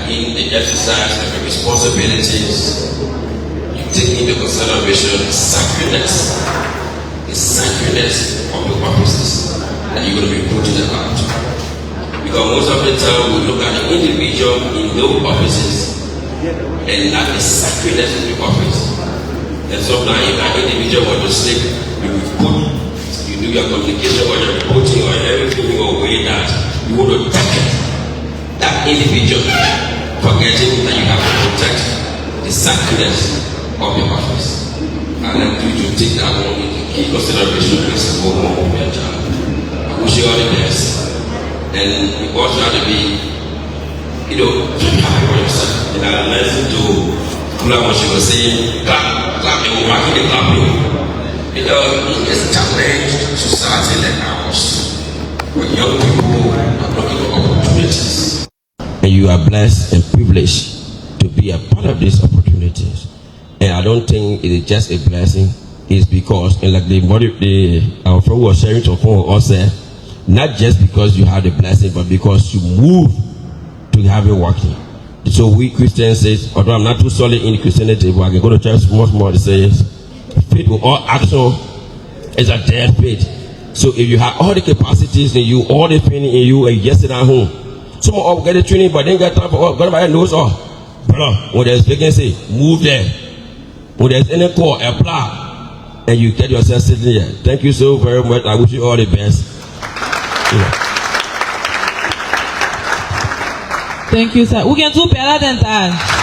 in the exercise of your responsibilities, you take into consideration the sacredness of your offices that you're going to be putting about. Because most of the time we look at the individual in those offices and not the sacredness of the office. And sometimes if an individual was to sleep, you do your communication or your reporting or everything in a way that you want to protect that individual, forgetting that you have to protect the sacredness of your office. And I want you to take that one into key consideration, please, and go home with your child. I wish you all the best. And you also have to be, happy for yourself. And I listen to what she was saying, clap, and we're marking the clapping. It's a challenge to society like ours, where young people are looking for opportunities. And you are blessed and privileged to be a part of these opportunities. And I don't think it is just a blessing, it's because, and like our friend was sharing to phone also, not just because you have the blessing, but because you move to have it working. So we Christians say, although I'm not too solid in Christianity, but I can go to church much more to say, faith without action is a dead faith. So if you have all the capacities in you, all the training in you, and you just sit at home, some of get the training, but then get time for God by knows all. Brother, when there's vacancy, move there. When there's any call, apply, and you get yourself sitting there. Thank you so very much. I wish you all the best. Yeah. Thank you, sir. We can do better than that.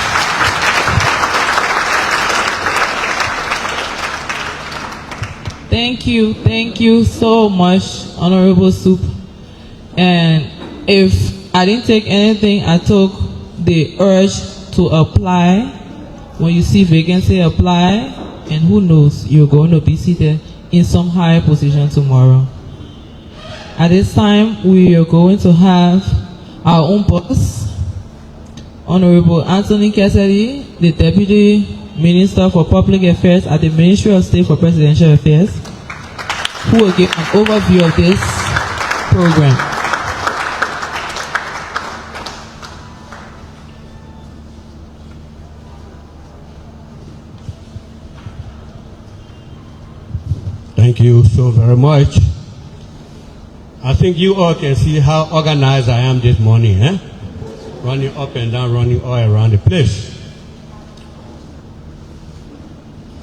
Thank you so much, Honorable Soup. And if I didn't take anything, I took the urge to apply. When you see vacancy, apply, and who knows, you're going to be seated in some higher position tomorrow. At this time, we are going to have our own boss, Honorable Anthony Cassidy, the Deputy Minister for Public Affairs at the Ministry of State for Presidential Affairs, who will give an overview of this program. Thank you so very much. I think you all can see how organized I am this morning, eh? Running up and down, running all around the place.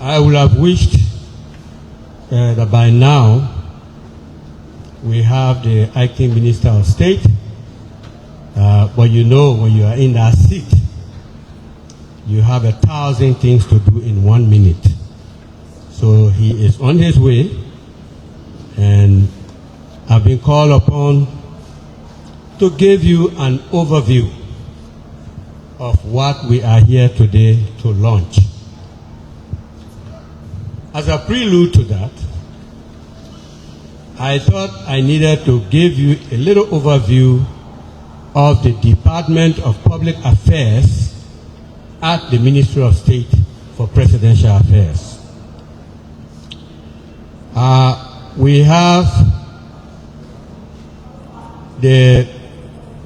I would have wished that by now we have the acting Minister of State, but you know when you are in that seat, you have 1,000 things to do in 1 minute. So he is on his way, and I've been called upon to give you an overview of what we are here today to launch. As a prelude to that, I thought I needed to give you a little overview of the Department of Public Affairs at the Ministry of State for Presidential Affairs. We have the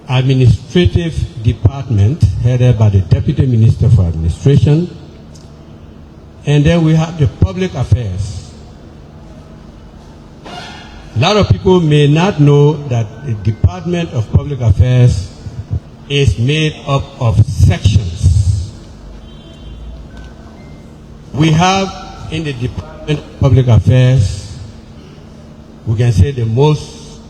Administrative Department headed by the Deputy Minister for Administration, and then we have the Public Affairs. A lot of people may not know that the Department of Public Affairs is made up of sections. We have in the Department of Public Affairs, we can say the most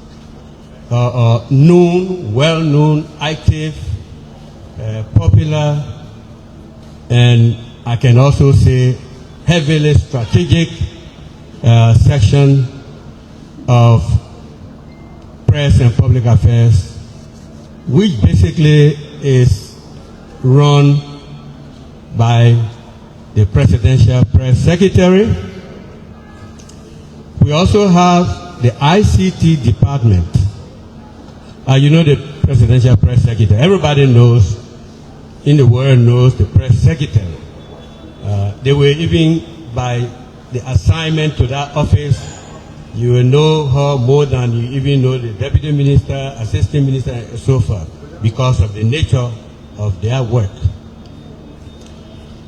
known, well-known, active, popular, and I can also say heavily strategic section of press and public affairs, which basically is run by the Presidential Press Secretary. We also have the ICT department. You know the Presidential Press Secretary. Everybody knows, in the world knows the Press Secretary. They were even, by the assignment to that office, you will know her more than you even know the Deputy Minister, Assistant Minister, and so forth, because of the nature of their work.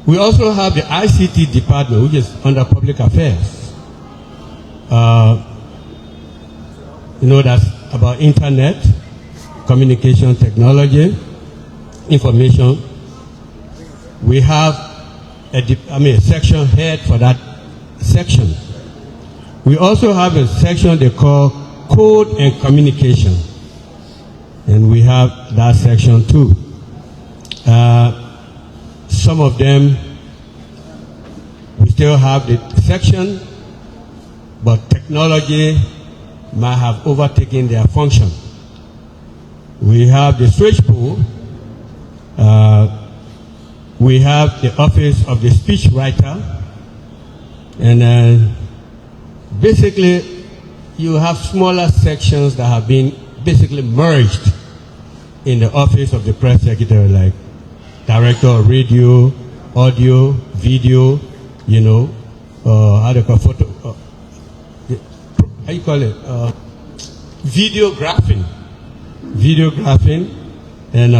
We also have the ICT department, which is under public affairs. That's about internet, communication technology, information. We have a section head for that section. We also have a section they call code and communication. And we have that section too. Some of them, we still have the section, but technology might have overtaken their function. We have the switchboard. We have the office of the speech writer. And basically, you have smaller sections that have been basically merged in the office of the press secretary, like director of radio, audio, video, how do you call photo, how you call it, videographing, and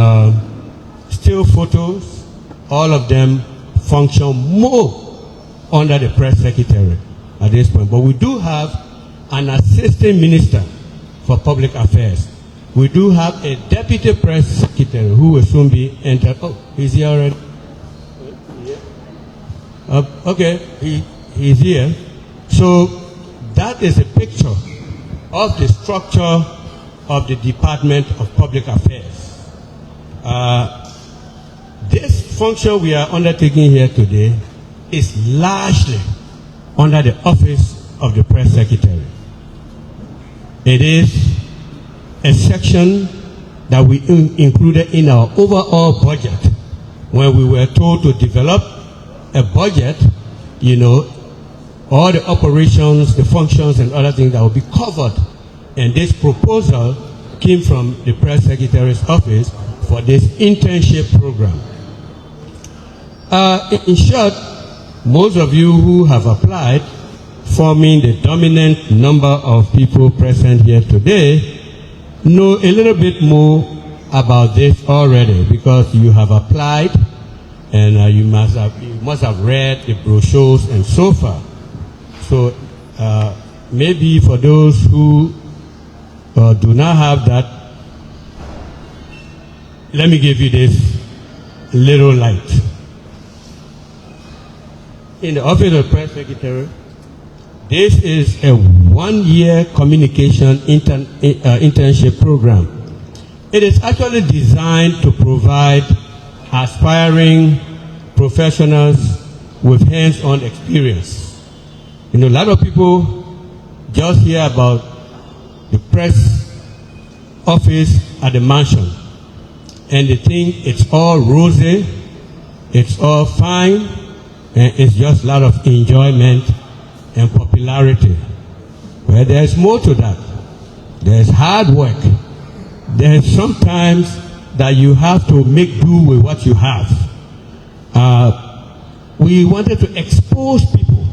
still photos. All of them function more under the press secretary at this point. But we do have an assistant minister for public affairs. We do have a deputy press secretary who will soon be entered. Oh, he's here already? Okay, he's here. So that is a picture of the structure of the Department of Public Affairs. This function we are undertaking here today is largely under the office of the press secretary. It is a section that we included in our overall budget when we were told to develop a budget, all the operations, the functions and other things that will be covered. And this proposal came from the press secretary's office for this internship program. In short, most of you who have applied, forming the dominant number of people present here today, know a little bit more about this already because you have applied and you must have read the brochures and so far. So maybe for those who do not have that, let me give you this little light. In the office of the press secretary, this is a one-year communication internship program. It is actually designed to provide aspiring professionals with hands-on experience. A lot of people just hear about the press office at the mansion and they think it's all rosy, it's all fine, and it's just a lot of enjoyment and popularity. Well, there's more to that. There's hard work. There's sometimes that you have to make do with what you have. We wanted to expose people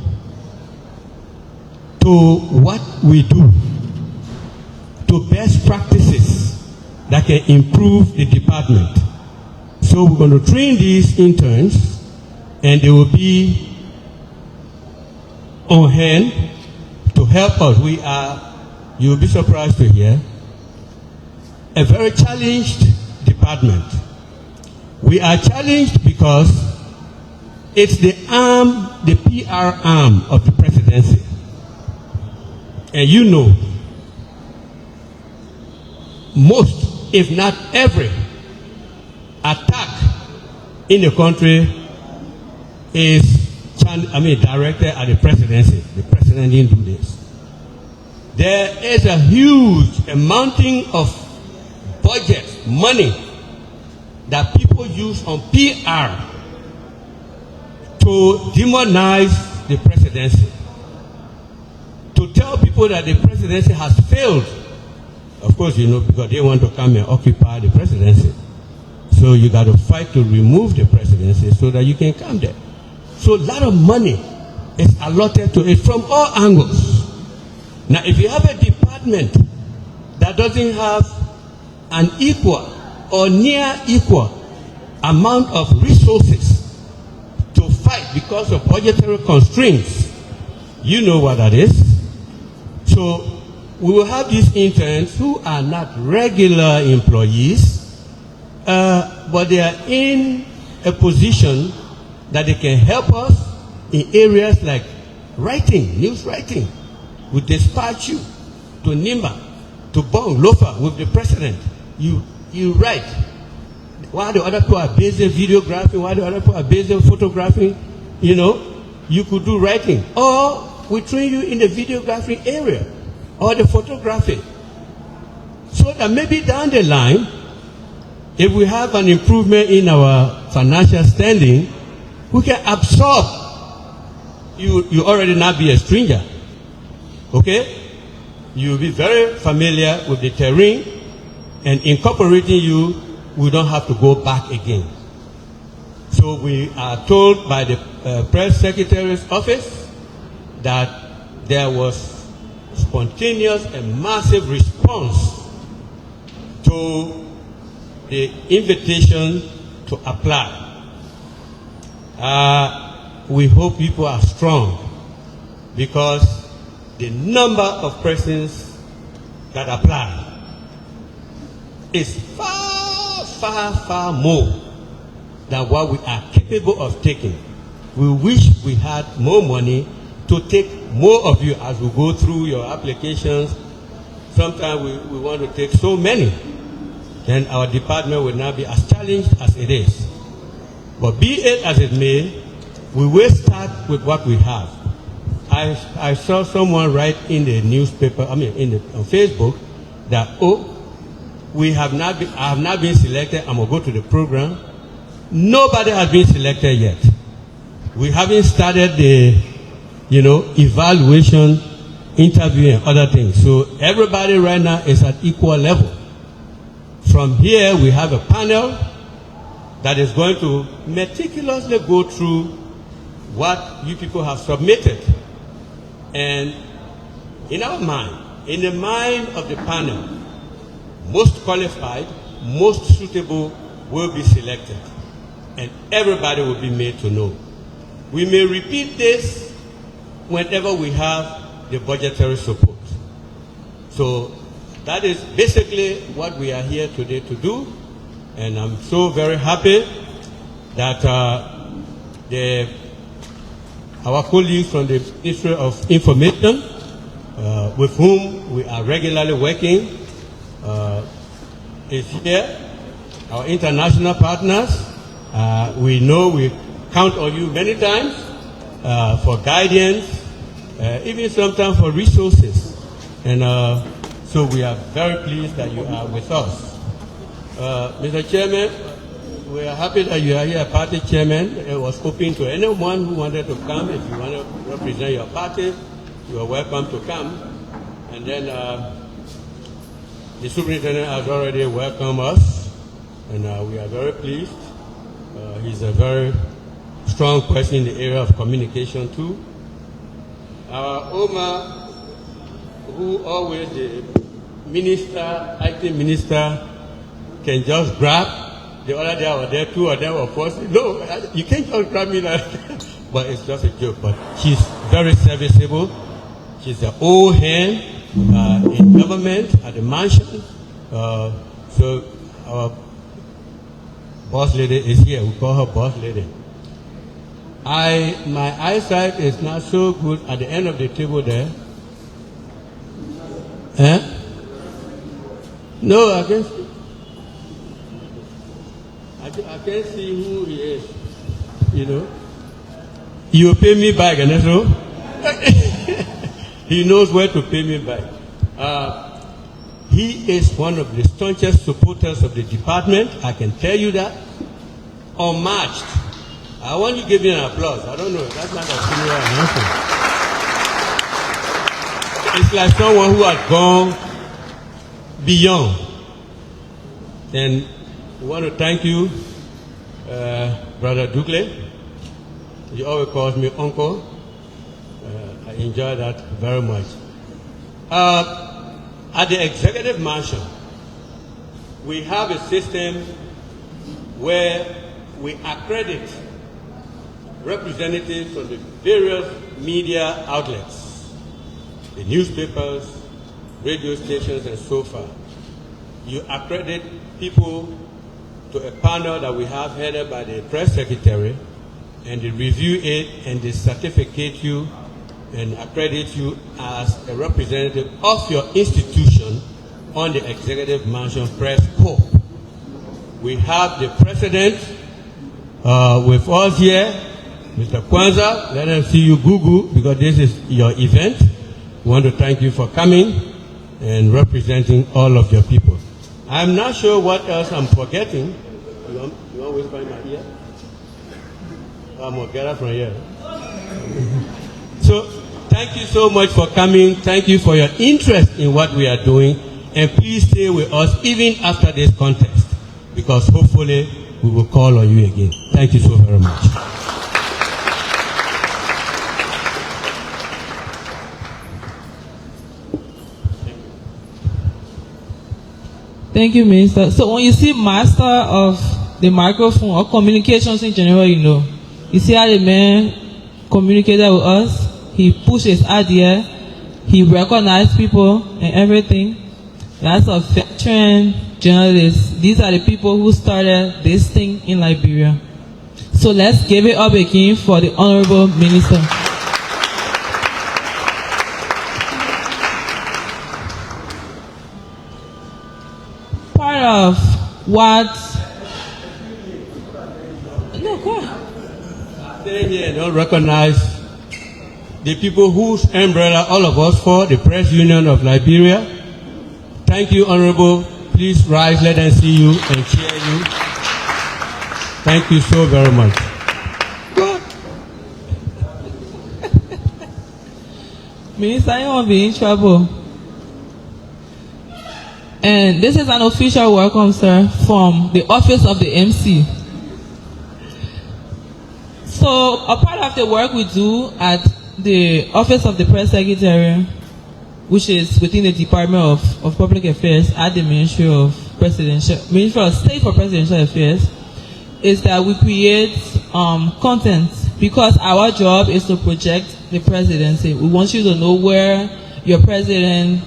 to what we do, to best practices that can improve the department. So we're going to train these interns and they will be on hand to help us. You'll be surprised to hear, a very challenged department. We are challenged because it's the PR arm of the presidency. And most, if not every, attack in the country is directed at the presidency. The president didn't do this. There is a huge amounting of budget, money, that people use on PR to demonize the presidency. To tell people that the presidency has failed. Of course, because they want to come and occupy the presidency. So you got to fight to remove the presidency so that you can come there. So a lot of money is allotted to it from all angles. Now, if you have a department that doesn't have an equal or near equal amount of resources to fight because of budgetary constraints. You know what that is. So we will have these interns who are not regular employees, but they are in a position that they can help us in areas like writing, news writing. We dispatch you to Nimba, to Bong, Lofa with the president. You write. While the other people are busy videographing, while the other people are busy photographing, you could do writing. Or we train you in the videography area or the photography. So that maybe down the line, if we have an improvement in our financial standing, we can absorb. You already not be a stranger. Okay? You'll be very familiar with the terrain, and incorporating you, we don't have to go back again. So we are told by the press secretary's office that there was spontaneous and massive response to the invitation to apply. We hope people are strong, because the number of persons that apply is far more than what we are capable of taking. We wish we had more money to take more of you as we go through your applications. Sometimes we want to take so many, then our department will not be as challenged as it is. But be it as it may, we will start with what we have. I saw someone write in the newspaper, on Facebook, that, I have not been selected, I'm going to go to the program. Nobody has been selected yet. We haven't started the, evaluation, interview, and other things. So everybody right now is at equal level. From here, we have a panel that is going to meticulously go through what you people have submitted. And in our mind, in the mind of the panel, most qualified, most suitable will be selected. And everybody will be made to know. We may repeat this whenever we have the budgetary support. So that is basically what we are here today to do. And I'm so very happy that our colleagues from the Ministry of Information, with whom we are regularly working, is here. Our international partners, we know we count on you many times for guidance, even sometimes for resources. And so we are very pleased that you are with us. Mr. Chairman, we are happy that you are here, party chairman. It was open to anyone who wanted to come. If you want to represent your party, you are welcome to come. And then the superintendent has already welcomed us, and we are very pleased. He's a very strong person in the area of communication too. Our Omar, who always the minister, acting minister, can just grab. The other day I was there, two of them were forced. No, you can't just grab me like that. But it's just a joke. But she's very serviceable. She's an old hand in government, at the mansion. So our boss lady is here. We call her boss lady. My eyesight is not so good at the end of the table there. No, I can't see. I can't see who he is. You pay me back, and that's all. He knows where to pay me back. He is one of the staunchest supporters of the department. I can tell you that. Unmatched. I want you to give me an applause. I don't know. That's not a senior announcement. It's like someone who has gone beyond. And we want to thank you, Brother Dugle. He always calls me uncle. I enjoy that very much. At the executive mansion, we have a system where we accredit representatives from the various media outlets, the newspapers, radio stations, and so forth. You accredit people to a panel that we have headed by the press secretary, and they review it and they certificate you and accredit you as a representative of your institution on the Executive Mansion Press Corps. We have the president with us here, Mr. Kwanzaa. Let us see you Google, because this is your event. We want to thank you for coming and representing all of your people. I'm not sure what else I'm forgetting. You want to whisper in my ear? I'm going to get up from here. So, thank you so much for coming. Thank you for your interest in what we are doing. And please stay with us even after this contest, because hopefully we will call on you again. Thank you so very much. Thank you, Minister. So when you see master of the microphone or communications in general, you see how the man communicated with us. He pushed his idea. He recognized people and everything. That's a veteran journalist. These are the people who started this thing in Liberia. So let's give it up again for the Honorable Minister. Part of what... No, go on. Stay here and don't recognize the people whose umbrella all of us for, the Press Union of Liberia. Thank you, Honorable. Please rise, let them see you and cheer you. Thank you so very much. Good. Minister, I don't want to be in trouble. And this is an official welcome, sir, from the office of the MC. So, a part of the work we do at the office of the press secretary, which is within the Department of Public Affairs at the Ministry of State for Presidential Affairs, is that we create content, because our job is to project the presidency. We want you to know where your president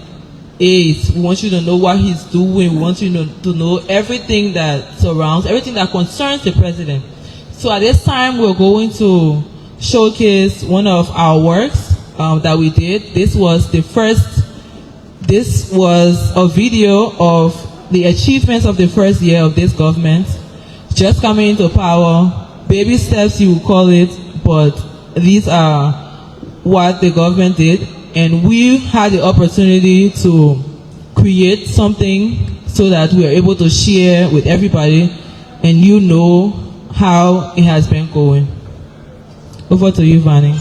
is. We want you to know what he's doing. We want you to know everything that surrounds, everything that concerns the president. So at this time, we're going to showcase one of our works that we did. This was a video of the achievements of the first year of this government, just coming into power. Baby steps, you would call it, but these are what the government did. And we've had the opportunity to create something so that we are able to share with everybody, and you know how it has been going. Over to you, Vanny.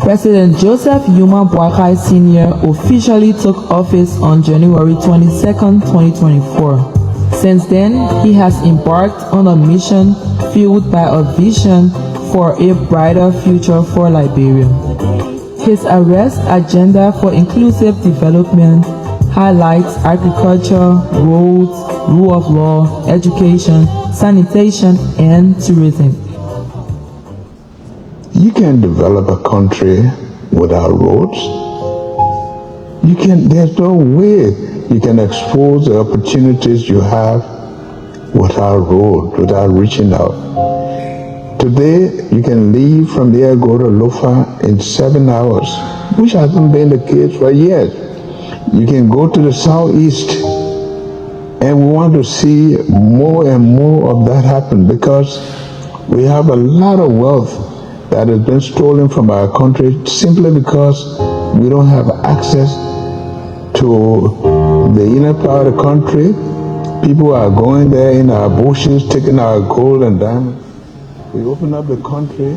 President Joseph Yuma Boakai Sr. officially took office on January 22, 2024. Since then, he has embarked on a mission fueled by a vision for a brighter future for Liberia. His arrest agenda for inclusive development highlights agriculture, roads, rule of law, education, sanitation, and tourism. You can't develop a country without roads. There's no way you can expose the opportunities you have without roads, without reaching out. Today, you can leave from there, go to Lofa in 7 hours, which hasn't been the case for years. You can go to the southeast, and we want to see more and more of that happen, because we have a lot of wealth that has been stolen from our country simply because we don't have access to the inner part of the country. People are going there in our bushes, taking our gold and diamonds. We open up the country.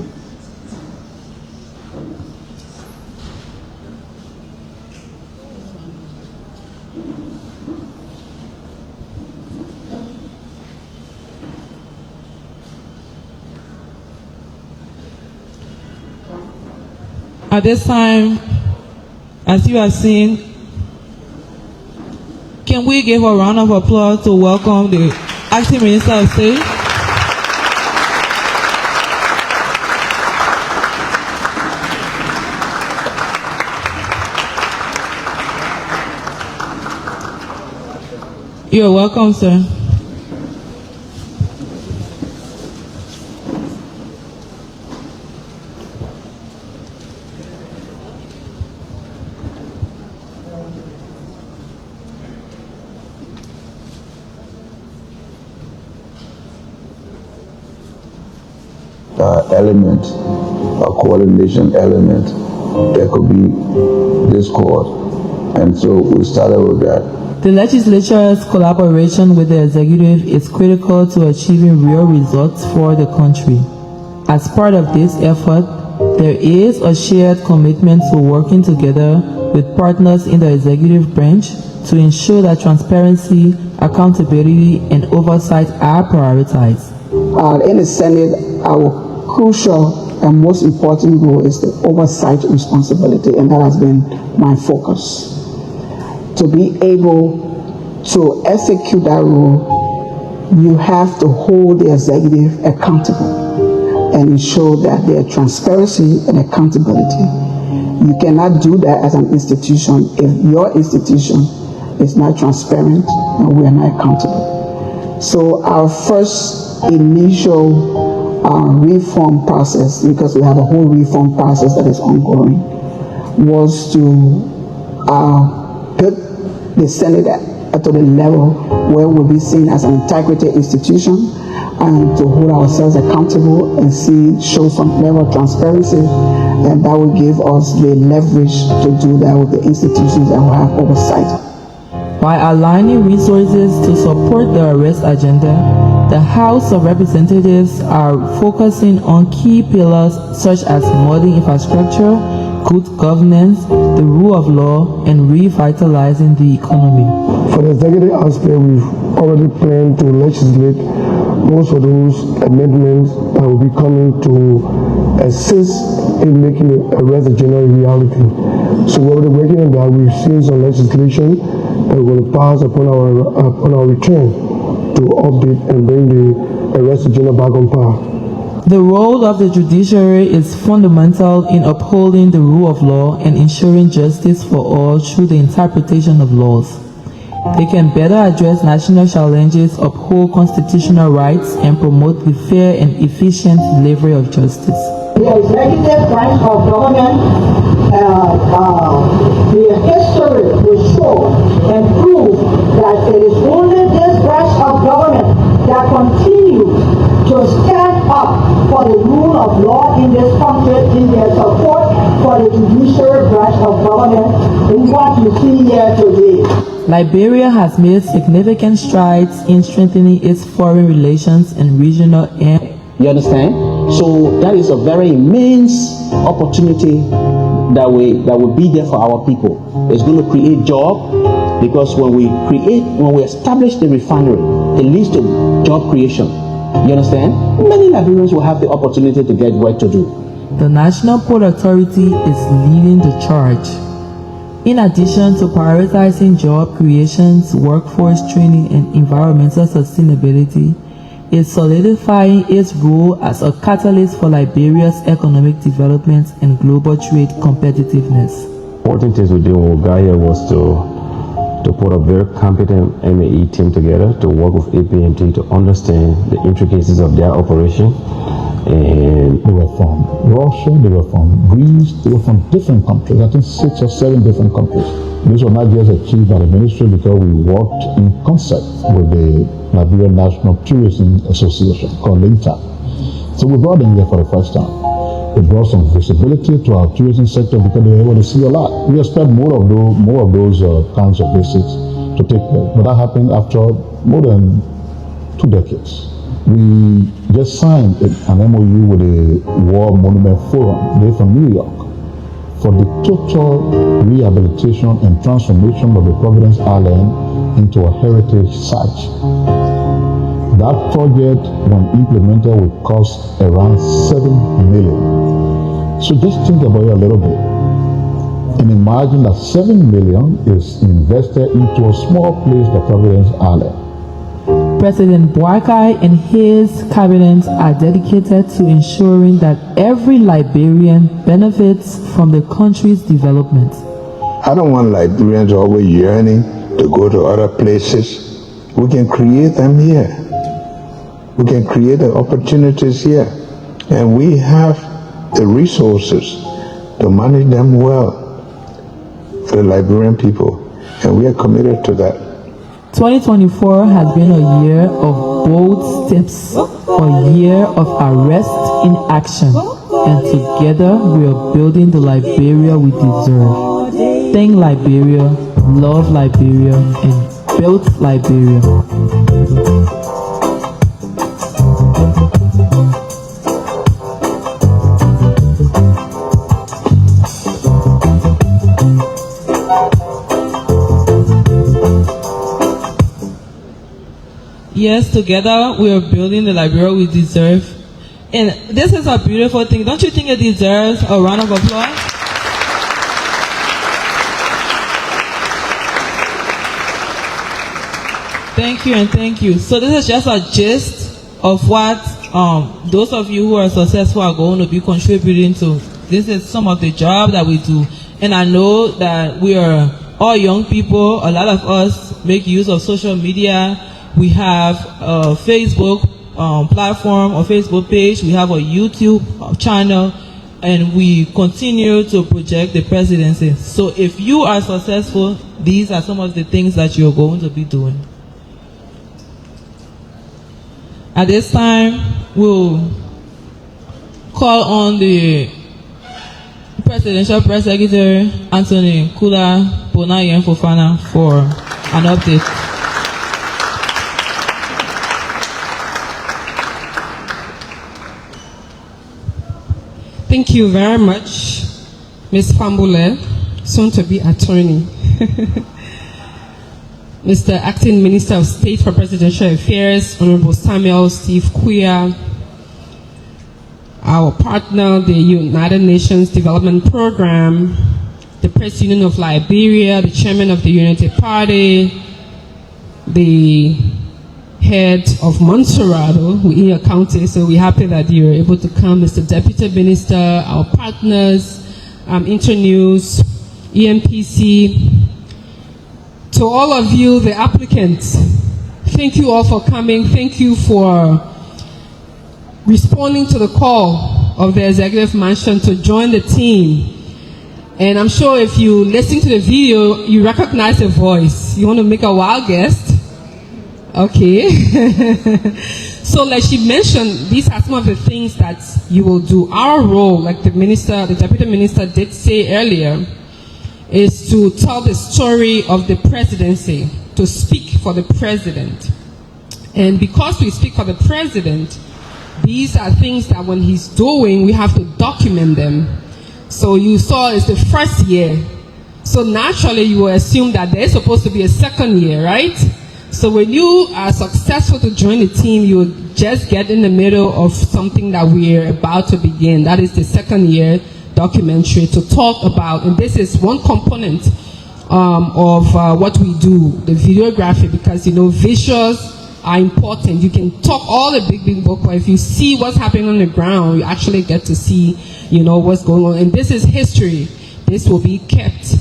At this time, as you have seen, can we give a round of applause to welcome the Acting Minister of State? You're welcome, sir. Element, a coordination element, there could be discord, and so we started with that. The legislature's collaboration with the executive is critical to achieving real results for the country. As part of this effort, there is a shared commitment to working together with partners in the executive branch to ensure that transparency, accountability, and oversight are prioritized. In the Senate, our crucial and most important role is the oversight responsibility, and that has been my focus. To be able to execute that role, you have to hold the executive accountable and ensure that there is transparency and accountability. You cannot do that as an institution if your institution is not transparent and we are not accountable. So our first initial reform process, because we have a whole reform process that is ongoing, was to put the Senate to the level where we'll be seen as an integrity institution and to hold ourselves accountable and show some level of transparency, and that will give us the leverage to do that with the institutions that will have oversight. By aligning resources to support the arrest agenda, the House of Representatives are focusing on key pillars such as modern infrastructure, good governance, the rule of law, and revitalizing the economy. For the executive aspect, we've already planned to legislate most of those amendments that will be coming to assist in making the arrest agenda a reality. So we're already working on that. We've seen some legislation that will pass upon our return to update and bring the arrest agenda back on par. The role of the judiciary is fundamental in upholding the rule of law and ensuring justice for all through the interpretation of laws. They can better address national challenges, uphold constitutional rights, and promote the fair and efficient delivery of justice. The executive branch of government, the history will show and prove that it is only this branch of government that continues to stand up for the rule of law in this country, in their support for the judiciary branch of government, in what you see here today. Liberia has made significant strides in strengthening its foreign relations and regional and you understand? So that is a very immense opportunity that will be there for our people. It's going to create jobs, because when we establish the refinery, it leads to job creation. You understand? Many Liberians will have the opportunity to get work to do. The National Port Authority is leading the charge. In addition to prioritizing job creations, workforce training, and environmental sustainability, is solidifying its role as a catalyst for Liberia's economic development and global trade competitiveness. Important things we did when we got here was to put a very competent MAE team together to work with APMT to understand the intricacies of their operation. And they were from Russia, they were from Greece, they were from different countries, I think 6 or 7 different countries. This was not just achieved by the ministry because we worked in concert with the Liberia National Tourism Association called LINTA. So we brought them here for the first time. It brought some visibility to our tourism sector because they were able to see a lot. We expect more of those kinds of visits to take place. But that happened after more than 2 decades. We just signed an MOU with the War Monument Forum, they're from New York, for the total rehabilitation and transformation of the Providence Island into a heritage site. That project, when implemented, will cost around $7 million. So just think about it a little bit. And imagine that $7 million is invested into a small place, the Providence Island. President Boakai and his cabinet are dedicated to ensuring that every Liberian benefits from the country's development. I don't want Liberians always yearning to go to other places. We can create them here. We can create the opportunities here. And we have the resources to manage them well for the Liberian people. And we are committed to that. 2024 has been a year of bold steps, a year of arrest in action, and together we are building the Liberia we deserve. Thank Liberia, love Liberia, and build Liberia. Yes, together we are building the Liberia we deserve. And this is a beautiful thing. Don't you think it deserves a round of applause? Thank you and thank you. So this is just a gist of what those of you who are successful are going to be contributing to. This is some of the job that we do. And I know that we are all young people. A lot of us make use of social media. We have a Facebook platform or Facebook page. We have a YouTube channel, and we continue to project the presidency. So if you are successful, these are some of the things that you're going to be doing. At this time, we'll call on the Presidential Press Secretary, Anthony Kula Bonayen Fofana, for an update. Thank you very much, Ms. Fambule, soon to be attorney. Mr. Acting Minister of State for Presidential Affairs, Honorable Samuel Steve Kuya, our partner, the United Nations Development Program, the Press Union of Liberia, the Chairman of the Unity Party, the head of Monserrato, we're in your county, so we're happy that you're able to come. Mr. Deputy Minister, our partners, Internews, EMPC, to all of you, the applicants, thank you all for coming. Thank you for responding to the call of the Executive Mansion to join the team. And I'm sure if you listen to the video, you recognize the voice. You want to make a wild guess? Okay. So like she mentioned, these are some of the things that you will do. Our role, like the minister, the deputy minister did say earlier, is to tell the story of the presidency, to speak for the president. And because we speak for the president, these are things that when he's doing, we have to document them. So you saw it's the first year. So naturally you will assume that there's supposed to be a second year, right? So when you are successful to join the team, you will just get in the middle of something that we're about to begin. That is the second year documentary to talk about, and this is one component of what we do, the videography, because you know visuals are important. You can talk all the big book, but if you see what's happening on the ground, you actually get to see, you know, what's going on. And this is history. This will be kept.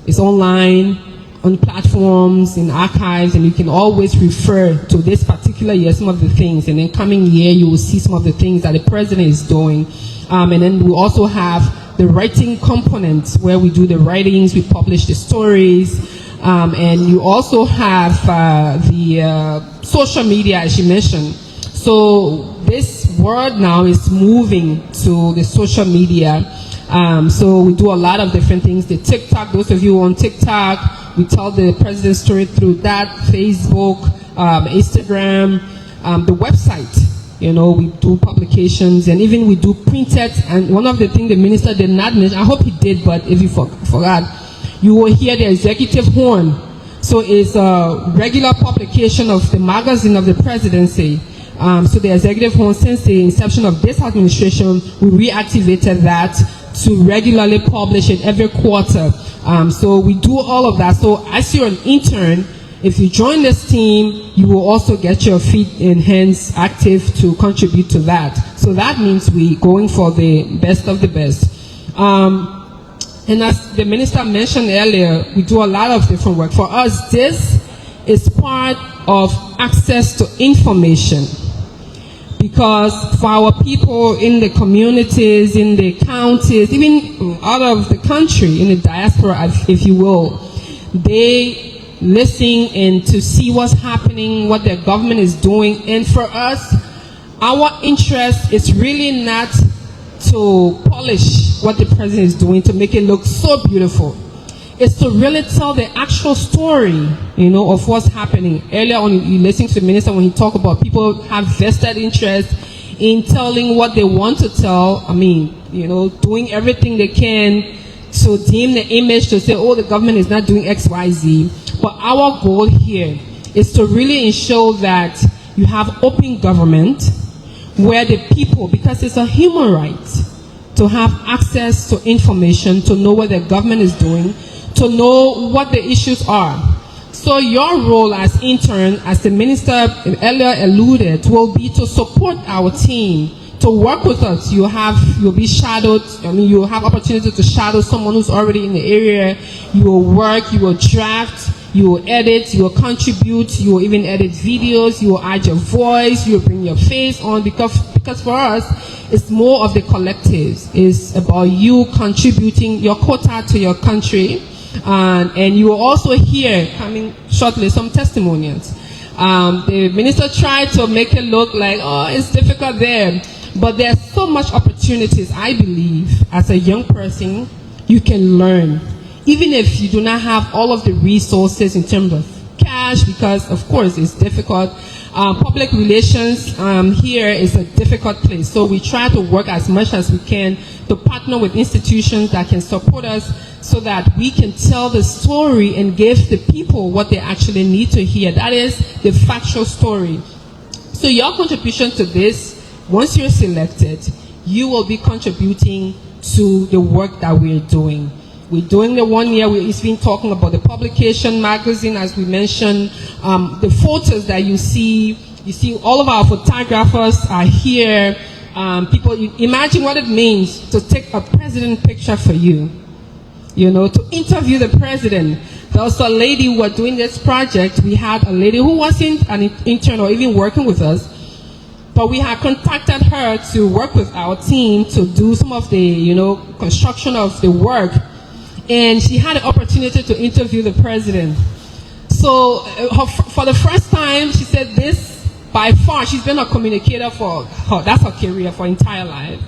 It's online, on platforms, in archives, and you can always refer to this particular year, some of the things, and then coming year you will see some of the things that the president is doing. And then we also have the writing component where we do the writings, we publish the stories, and you also have the social media, as you mentioned. So this world now is moving to the social media. So we do a lot of different things. The TikTok, those of you on TikTok, we tell the president's story through that, Facebook, Instagram, the website. You know, we do publications, and even we do printed. And one of the things the minister did not mention, I hope he did, but if you forgot, you will hear the executive horn. So it's a regular publication of the magazine of the presidency. So the executive horn, since the inception of this administration, we reactivated that to regularly publish it every quarter. So we do all of that. So as you're an intern, if you join this team, you will also get your feet and hands active to contribute to that. So that means we going for the best of the best. And as the minister mentioned earlier, we do a lot of different work. For us, this is part of access to information. Because for our people in the communities, in the counties, even out of the country, in the diaspora, if you will, they listen and to see what's happening, what their government is doing. And for us, our interest is really not to polish what the president is doing to make it look so beautiful. It's to really tell the actual story, you know, of what's happening. Earlier on, you listened to the minister when he talked about people have vested interest in telling what they want to tell. I mean, you know, doing everything they can to dim the image, to say, oh, the government is not doing X, Y, Z. But our goal here is to really ensure that you have open government where the people, because it's a human right to have access to information, to know what the government is doing, to know what the issues are. So your role as intern, as the minister earlier alluded, will be to support our team, to work with us. You'll be shadowed. I mean, you'll have opportunity to shadow someone who's already in the area. You will work, you will draft, you will edit, you will contribute, you will even edit videos, you will add your voice, you will bring your face on, because for us, it's more of the collectives. It's about you contributing your quota to your country. And you will also hear, coming shortly, some testimonials. The minister tried to make it look like, oh, it's difficult there. But there's so much opportunities, I believe, as a young person, you can learn. Even if you do not have all of the resources in terms of cash, because, of course, it's difficult. Public relations here is a difficult place. So we try to work as much as we can to partner with institutions that can support us so that we can tell the story and give the people what they actually need to hear. That is the factual story. So your contribution to this, once you're selected, you will be contributing to the work that we're doing. We're doing the 1 year, we've been talking about the publication magazine, as we mentioned. The photos that you see all of our photographers are here. People, imagine what it means to take a president picture for you. You know, to interview the president. There was a lady who was doing this project. We had a lady who wasn't an intern or even working with us, but we had contacted her to work with our team to do some of the, you know, construction of the work. And she had the opportunity to interview the president. So for the first time, she said this, by far, she's been a communicator that's her career for entire life.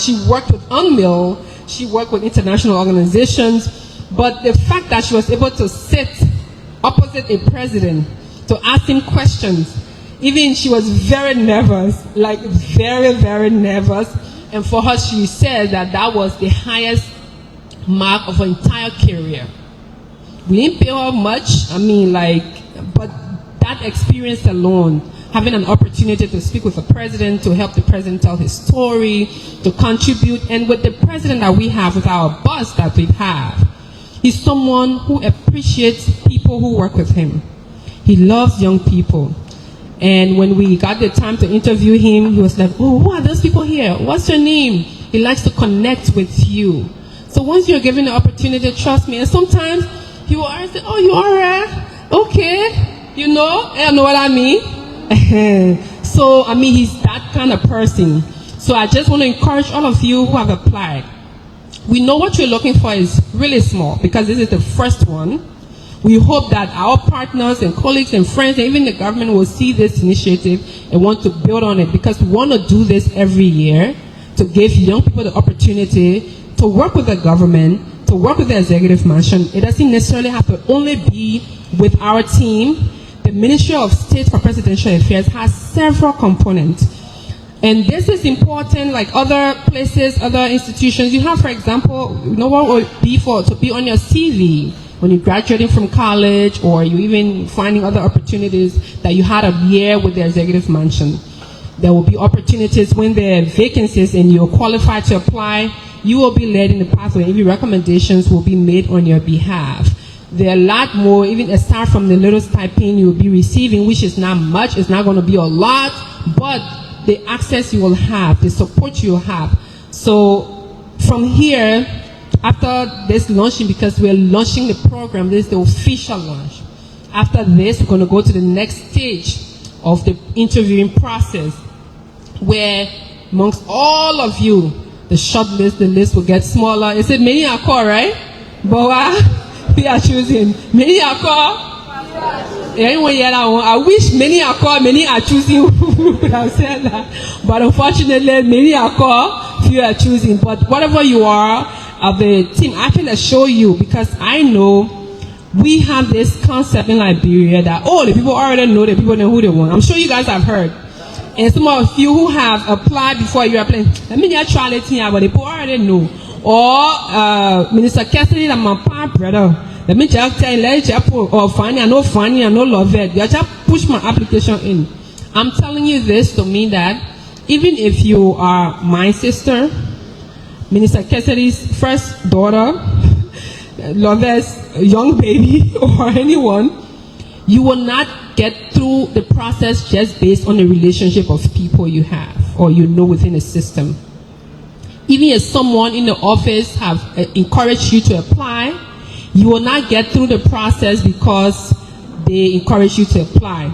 She worked with UNMIL, she worked with international organizations, but the fact that she was able to sit opposite a president to ask him questions, even she was very nervous, like very, very nervous. And for her, she said that was the highest mark of her entire career. We didn't pay her much, but that experience alone, having an opportunity to speak with the president, to help the president tell his story, to contribute, and with the president that we have, with our boss that we have, he's someone who appreciates people who work with him. He loves young people. And when we got the time to interview him, he was like, oh, who are those people here? What's your name? He likes to connect with you. So once you're given the opportunity, trust me, and sometimes he will ask, oh, you are right? Okay. You know what I mean? So, he's that kind of person. So I just want to encourage all of you who have applied. We know what you're looking for is really small, because this is the first one. We hope that our partners and colleagues and friends and even the government will see this initiative and want to build on it, because we want to do this every year to give young people the opportunity to work with the government, to work with the executive mansion, it doesn't necessarily have to only be with our team. The Ministry of State for Presidential Affairs has several components. And this is important, like other places, other institutions. You have, for example, what would be to be on your CV when you're graduating from college, or you even finding other opportunities that you had a year with the executive mansion. There will be opportunities when there are vacancies and you're qualified to apply. You will be led in the pathway. Every recommendations will be made on your behalf. There are a lot more, even aside from the little stipend you'll be receiving, which is not much. It's not going to be a lot, but the access you will have, the support you will have. So from here, after this launching, because we're launching the program, this is the official launch. After this, we're going to go to the next stage of the interviewing process, where amongst all of you, the short list, the list will get smaller. Is it many are called, right? Boa, we are choosing. Many are called. Anyone yet? I wish many are called, many are choosing. Would have said that, but unfortunately, many are called, few are choosing. But whatever you are of the team, I can assure you, because I know we have this concept in Liberia that the people already know, the people know who they want. I'm sure you guys have heard, and some of you who have applied before, you are playing. Let me just try it here, but the people already know. Or Minister Cassidy, that my brother. Let me just tell you, let's just put funny, I know love it. You just push my application in. I'm telling you this to mean that even if you are my sister, Minister Cassidy's first daughter, Love's young baby, or anyone, you will not get through the process just based on the relationship of people you have or you know within the system. Even if someone in the office have encouraged you to apply, you will not get through the process because they encourage you to apply.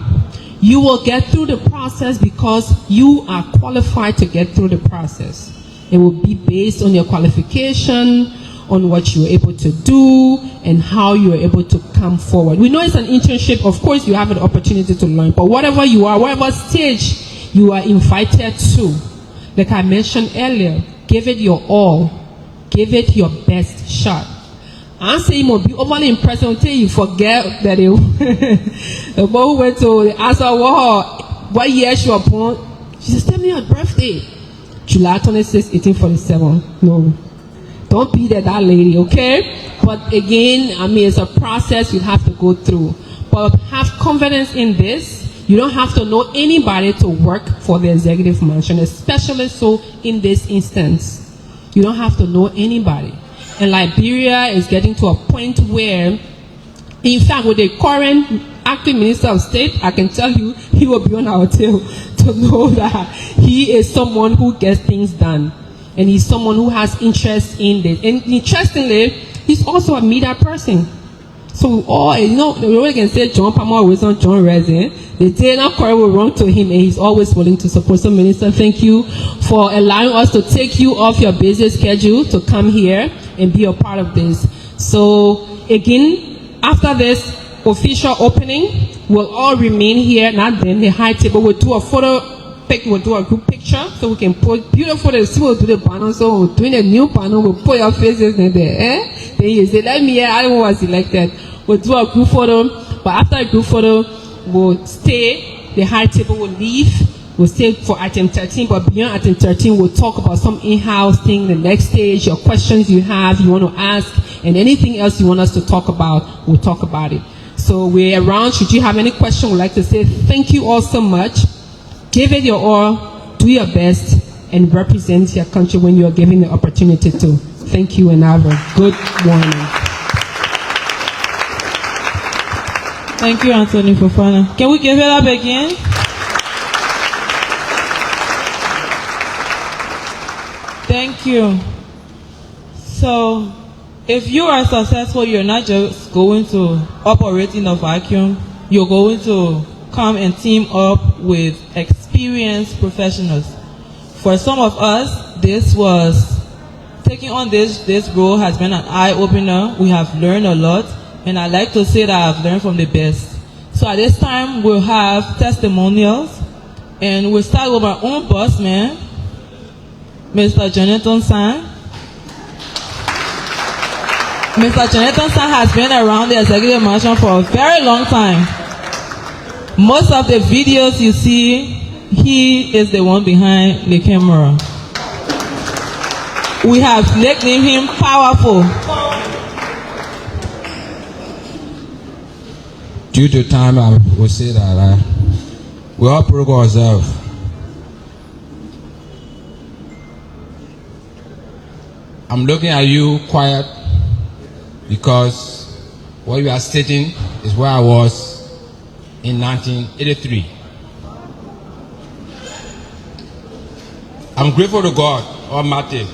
You will get through the process because you are qualified to get through the process. It will be based on your qualification, on what you are able to do, and how you are able to come forward. We know it's an internship. Of course, you have an opportunity to learn. But whatever you are, whatever stage you are invited to, like I mentioned earlier, give it your all. Give it your best shot. I'm saying you will be overly impressed until you forget that the boy who went to the answer, what year she was born? She said, tell me your birthday. July 26, 1847. No. Don't be that lady, okay? But again, it's a process you have to go through. But have confidence in this. You don't have to know anybody to work for the executive mansion, especially so in this instance. You don't have to know anybody. And Liberia is getting to a point where, in fact, with the current acting Minister of State, I can tell you, he will be on our tail to know that he is someone who gets things done. And he's someone who has interest in this. And interestingly, he's also a media person. So, the way can say John Palmer always on John Resin, the day now Corey will run to him, and he's always willing to support. So, Minister, thank you for allowing us to take you off your busy schedule to come here and be a part of this. So, again, after this official opening, we'll all remain here. Not then, the high table. We'll do a photo pic, we'll do a group picture, so we can put beautiful. We'll do the banner. So, we're doing a new banner. We'll put your faces in there. Then you say, let me hear, I was elected. We'll do a group photo, but after a group photo, we'll stay. The high table will leave. We'll stay for item 13, but beyond item 13, we'll talk about some in-house thing, the next stage, your questions you have, you want to ask, and anything else you want us to talk about, we'll talk about it. So we're around. Should you have any question, we'd like to say thank you all so much. Give it your all, do your best, and represent your country when you are given the opportunity to. Thank you, and have a good morning. Thank you, Anthony Fofana. Can we give it up again? Thank you. So, if you are successful, you're not just going to operate in a vacuum. You're going to come and team up with experienced professionals. For some of us, taking on this role has been an eye-opener. We have learned a lot. And I like to say that I've learned from the best. So at this time, we'll have testimonials. And we'll start with our own boss man, Mr. Jonathan San. Mr. Jonathan San has been around the executive mansion for a very long time. Most of the videos you see, he is the one behind the camera. We have nicknamed him Powerful. Due to time, I will say that we all protocol observe. I'm looking at you quiet because what you are stating is where I was in 1983. I'm grateful to God Almighty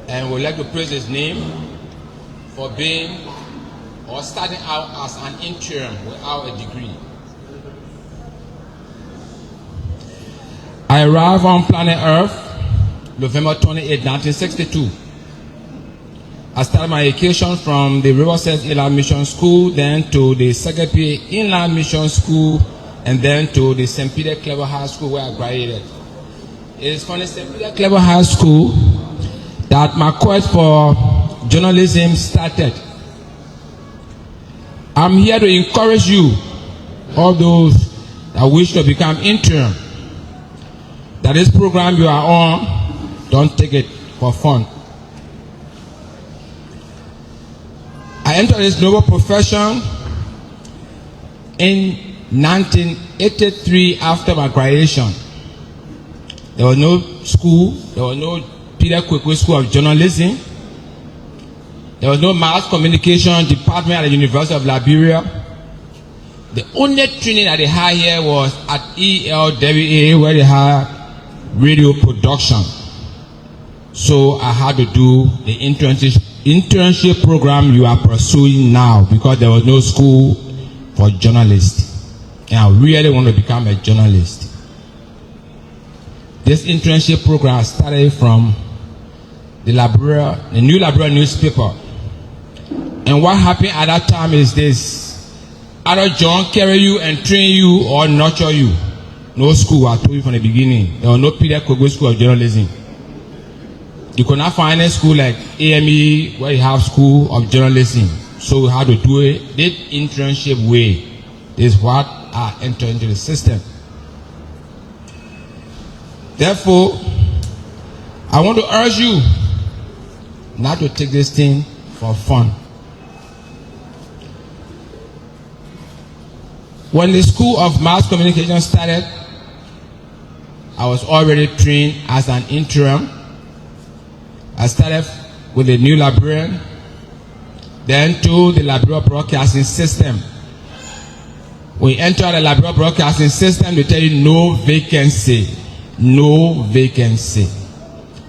and would like to praise His name for being or starting out as an intern without a degree. I arrived on planet Earth November 28, 1962. I started my education from the Riverside Inland Mission School, then to the Secretary Inland Mission School, and then to the St. Peter Clever High School where I graduated. It is from the St. Peter Clever High School that my quest for journalism started. I'm here to encourage you, all those that wish to become intern, that this program you are on, don't take it for fun. I entered this noble profession in 1983 after my graduation. There was no school, there was no Peter Kwekwe School of Journalism. There was no mass communication department at the University of Liberia. The only training that they had here was at ELWA, where they had radio production. So I had to do the internship program you are pursuing now because there was no school for journalists. And I really want to become a journalist. This internship program started from the New Liberia newspaper. And what happened at that time is this: either John carry you and train you or nurture you. No school, I told you from the beginning. There was no Peter Kwekwe School of Journalism. You could not find a school like AME where you have School of Journalism. So we had to do it the internship way. This is what I entered into the system. Therefore, I want to urge you not to take this thing for fun. When the School of Mass Communication started, I was already trained as an interim. I started with the New Liberian, then to the Liberia Broadcasting System. We entered the Liberia Broadcasting System, they tell you no vacancy. No vacancy.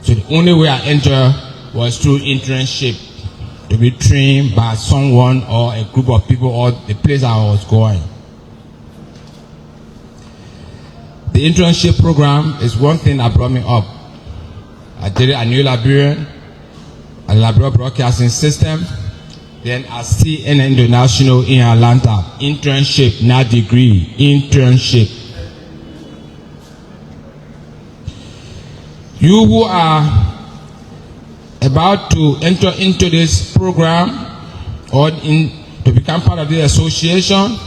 So the only way I entered was through internship, to be trained by someone or a group of people or the place I was going. The internship program is one thing that brought me up. I did it at New Liberian, at Liberia Broadcasting System, then at CNN International in Atlanta. Internship, not degree. Internship. You who are about to enter into this program or to become part of the association,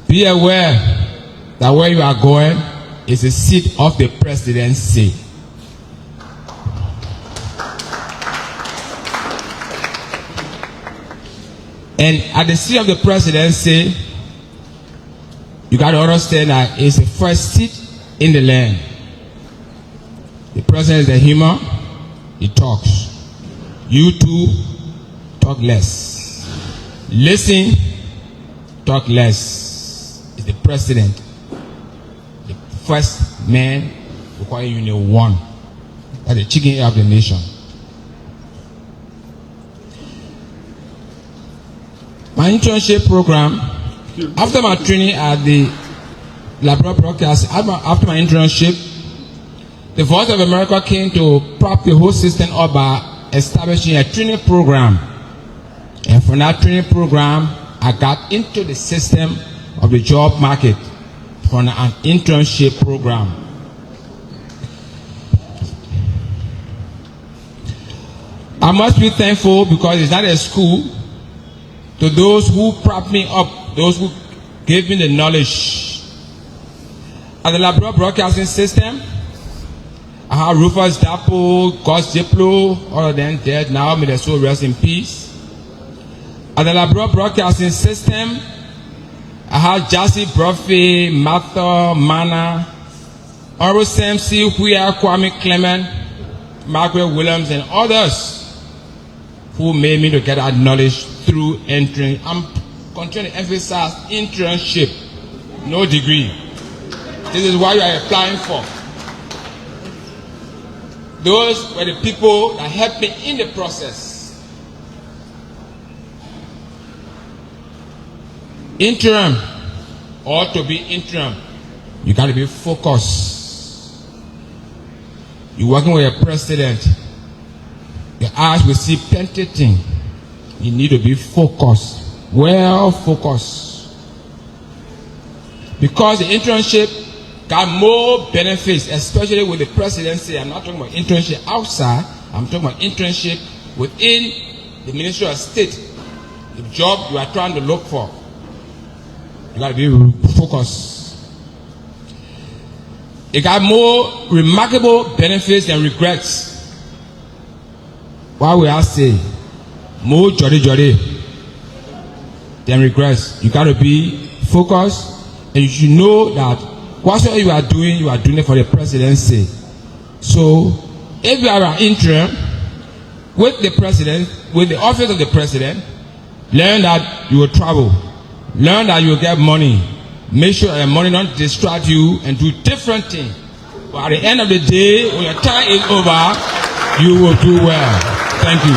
be aware that where you are going is the seat of the presidency. And at the seat of the presidency, you got to understand that it's the first seat in the land. The president is the human, he talks. You too, talk less. Listen, talk less. It's the president. The first man require unit one. That's the chicken of the nation. My internship program, after my training at the Liberia Broadcast, after my internship, the Voice of America came to prop the whole system up by establishing a training program. And from that training program, I got into the system of the job market from an internship program. I must be thankful because it's not a school. To those who propped me up, those who gave me the knowledge. At the Liberia Broadcasting System, I have Rufus Dapo, Gus Diplo, all of them dead now, may their soul rest in peace. At the Liberia Broadcasting System, I have Jassy Brophy, Martha, Mana, Honorable Sam C. Huya, Kwame Clement, Margaret Williams, and others who made me to get that knowledge through entering. I'm continuing to emphasize internship, no degree. This is what you are applying for. Those were the people that helped me in the process. Interim, or to be interim, you got to be focused. You're working with a president. Your eyes will see plenty of things. You need to be focused, well focused. Because the internship got more benefits, especially with the presidency. I'm not talking about internship outside. I'm talking about internship within the Ministry of State. The job you are trying to look for. You got to be focused. It got more remarkable benefits than regrets. Why would I say more jolly than regrets? You got to be focused, and you should know that whatever you are doing it for the presidency. So, if you are an interim with the president, with the office of the president, learn that you will travel. Learn that you will get money. Make sure that money don't distract you and do different things. But at the end of the day, when your time is over, you will do well. Thank you.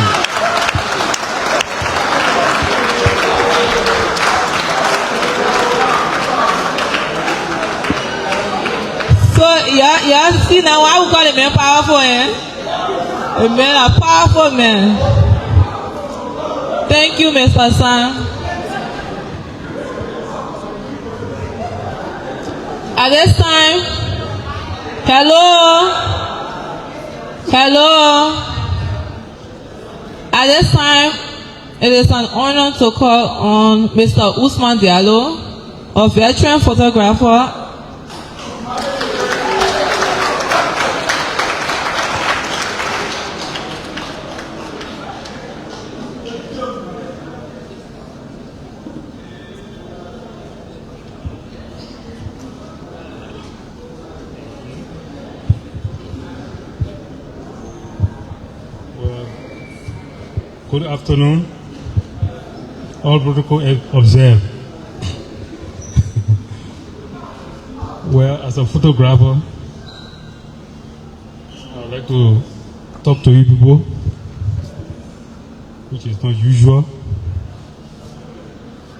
So, yeah, see now why we call a man powerful, eh? A man, a powerful man. Thank you, Mr. Sam. At this time, hello. At this time, it is an honor to call on Mr. Usman Diallo, a veteran photographer. Good afternoon. All protocol observed. Well, as a photographer, I would like to talk to you people, which is not usual,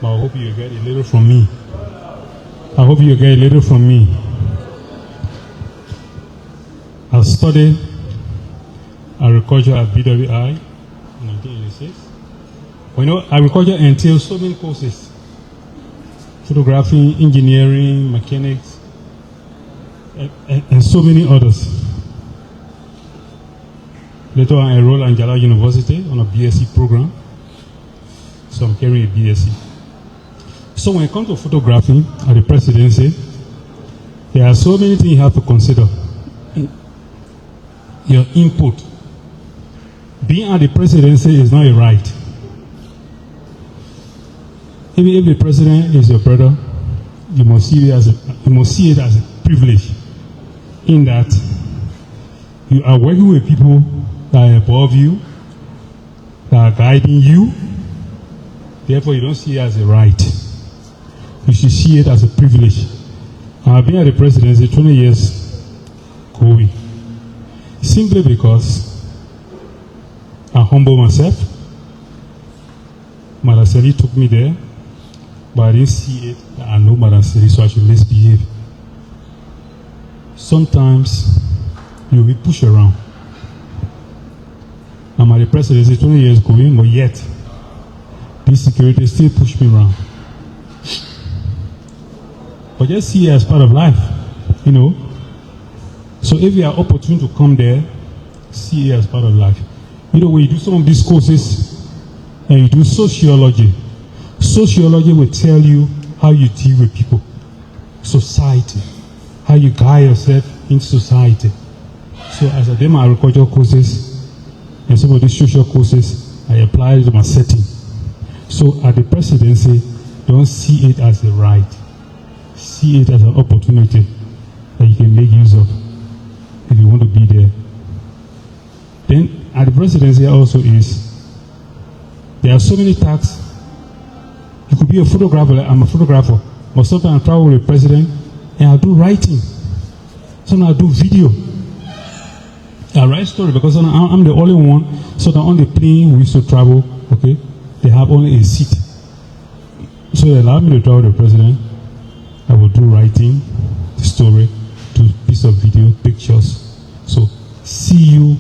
but I hope you get a little from me. I studied agriculture at BWI. 1986. Well, you know, agriculture entails so many courses: photography, engineering, mechanics, and so many others. Later I enrolled at Njala University on a BSc program. So I'm carrying a BSc. So when it comes to photography at the presidency, there are so many things you have to consider. Your input. Being at the presidency is not a right. Even if the president is your brother, you must see it as a privilege. In that you are working with people that are above you, that are guiding you. Therefore, you don't see it as a right. You should see it as a privilege. I've been at the presidency 20 years going, simply because I humble myself. Madam Seli took me there, but I didn't see it. I know Madam Seli, so I should misbehave. Sometimes you'll be pushed around. I'm at the presidency 20 years going, but yet this security still push me around. But just see it as part of life, you know. So if you are opportune to come there, see it as part of life. You know, when you do some of these courses and you do sociology, sociology will tell you how you deal with people, society, how you guide yourself in society. So as I did my agricultural courses and some of these social courses, I applied it to my setting. So at the presidency, don't see it as a right. See it as an opportunity that you can make use of if you want to be there. Then at the presidency also is, there are so many tasks. You could be a photographer, like I'm a photographer, but sometimes I travel with the president and I do writing. Sometimes I do video. I write story because I'm the only one. So that on the plane we used to travel, okay, they have only a seat. So they allow me to travel with the president. I will do writing, the story, do piece of video, pictures. So see you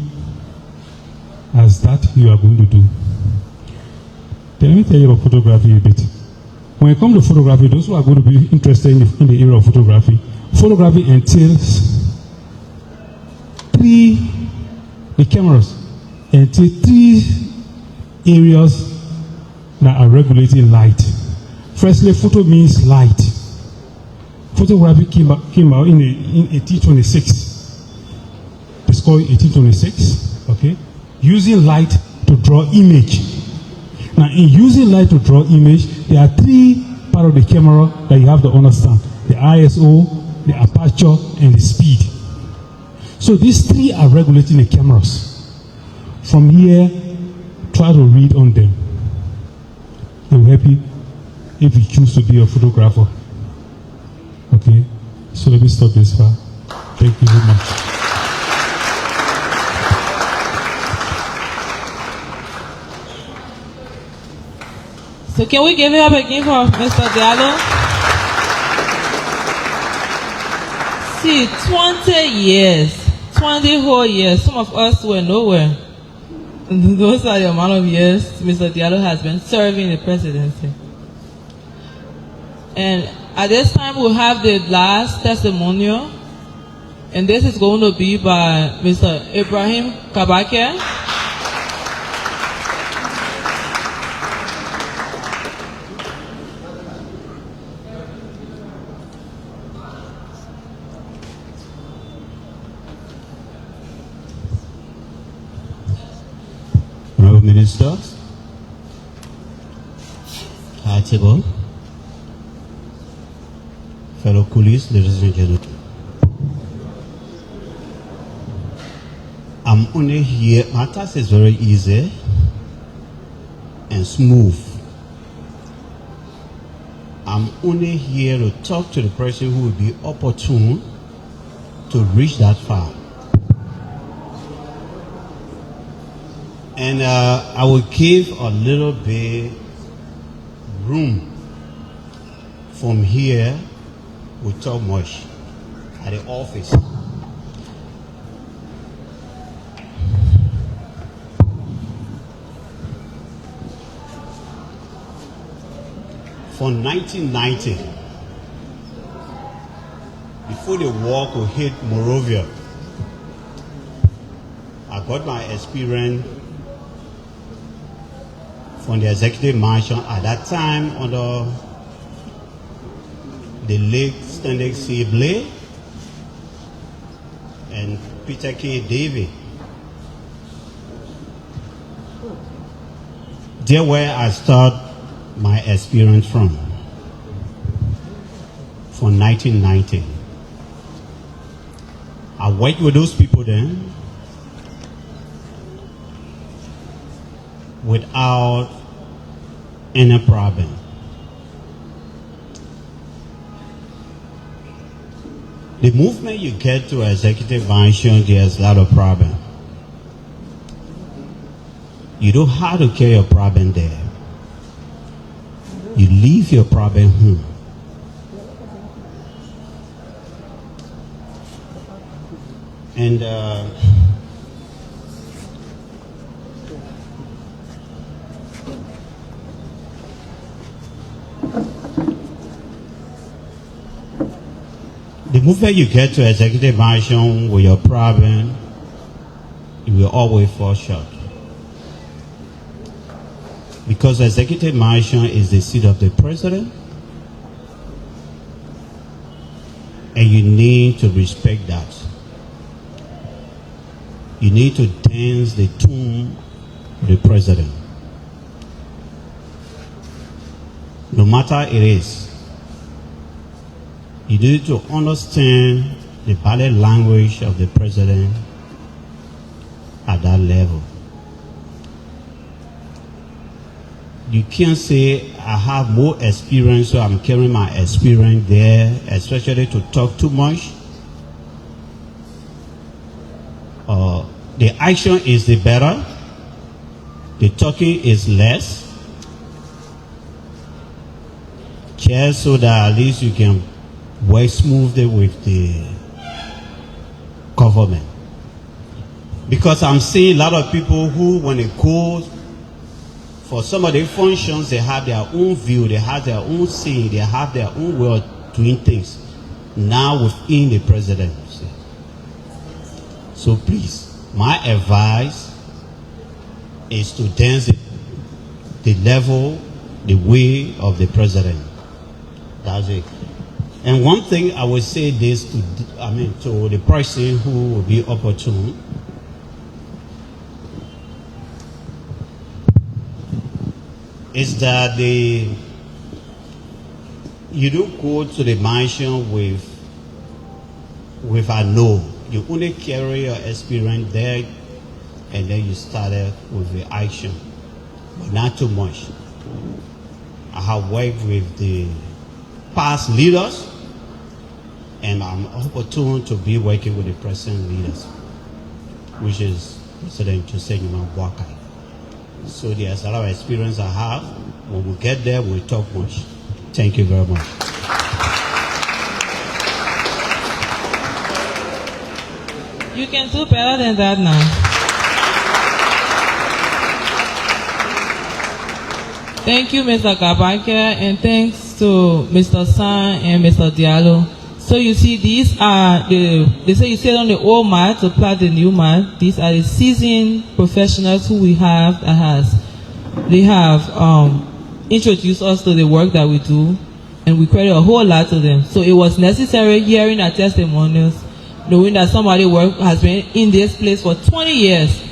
as that you are going to do. Then let me tell you about photography a bit. When it comes to photography, those who are going to be interested in the area of photography, photography entails the cameras entail 3 areas that are regulating light. Firstly, photo means light. Photography came out in 1826. It's called 1826, okay? Using light to draw image. Now, in using light to draw image, there are 3 parts of the camera that you have to understand. The ISO, the aperture, and the speed. So these 3 are regulating the cameras. From here, try to read on them. It will help you if you choose to be a photographer. Okay? So let me stop this far. Thank you very much. So can we give it up again for Mr. Diallo? See, 20 years, 20 whole years, some of us were nowhere. Those are the amount of years Mr. Diallo has been serving the presidency. And at this time, we'll have the last testimonial. And this is going to be by Mr. Ibrahim Kabake. Ministers, high table, fellow coolies, ladies and gentlemen. I'm only here, my task is very easy and smooth. I'm only here to talk to the person who will be opportune to reach that far. And I will give a little bit room from here. We talk much at the office. From 1990, before the war could hit Morovia, I got my experience from the executive mansion at that time under the late Stanley C. Blay and Peter K. Davey. There where I start my experience from 1990. I worked with those people then without any problem. The movement you get to executive mansion, there's a lot of problem. You don't have to carry your problem there. You leave your problem home. And the movement you get to executive mansion with your problem, you will always fall short. Because executive mansion is the seat of the president, and you need to respect that. You need to dance the tune of the president. No matter it is, you need to understand the body language of the president at that level. You can't say, I have more experience, so I'm carrying my experience there, especially to talk too much. The action is the better, the talking is less, just so that at least you can work smoothly with the government. Because I'm seeing a lot of people who, when it goes for some of the functions, they have their own view, they have their own say, they have their own way of doing things now within the presidency. So please, my advice is to dance the level, the way of the president. That's it. And one thing I would say this to the person who will be opportune. Is that you don't go to the mansion with a no. You only carry your experience there, and then you started with the action, but not too much. I have worked with the past leaders, and I'm opportune to be working with the present leaders, which is President Tusegima Bwakai. So there's a lot of experience I have. When we get there, we'll talk much. Thank you very much. You can do better than that now. Thank you, Mr. Kabake, and thanks to Mr. San and Mr. Diallo. So you see, these are they say you sit on the old mat to plant the new mat. These are the seasoned professionals who we have they have introduced us to the work that we do, and we credit a whole lot to them. So it was necessary hearing their testimonials, knowing that somebody has been in this place for 20 years,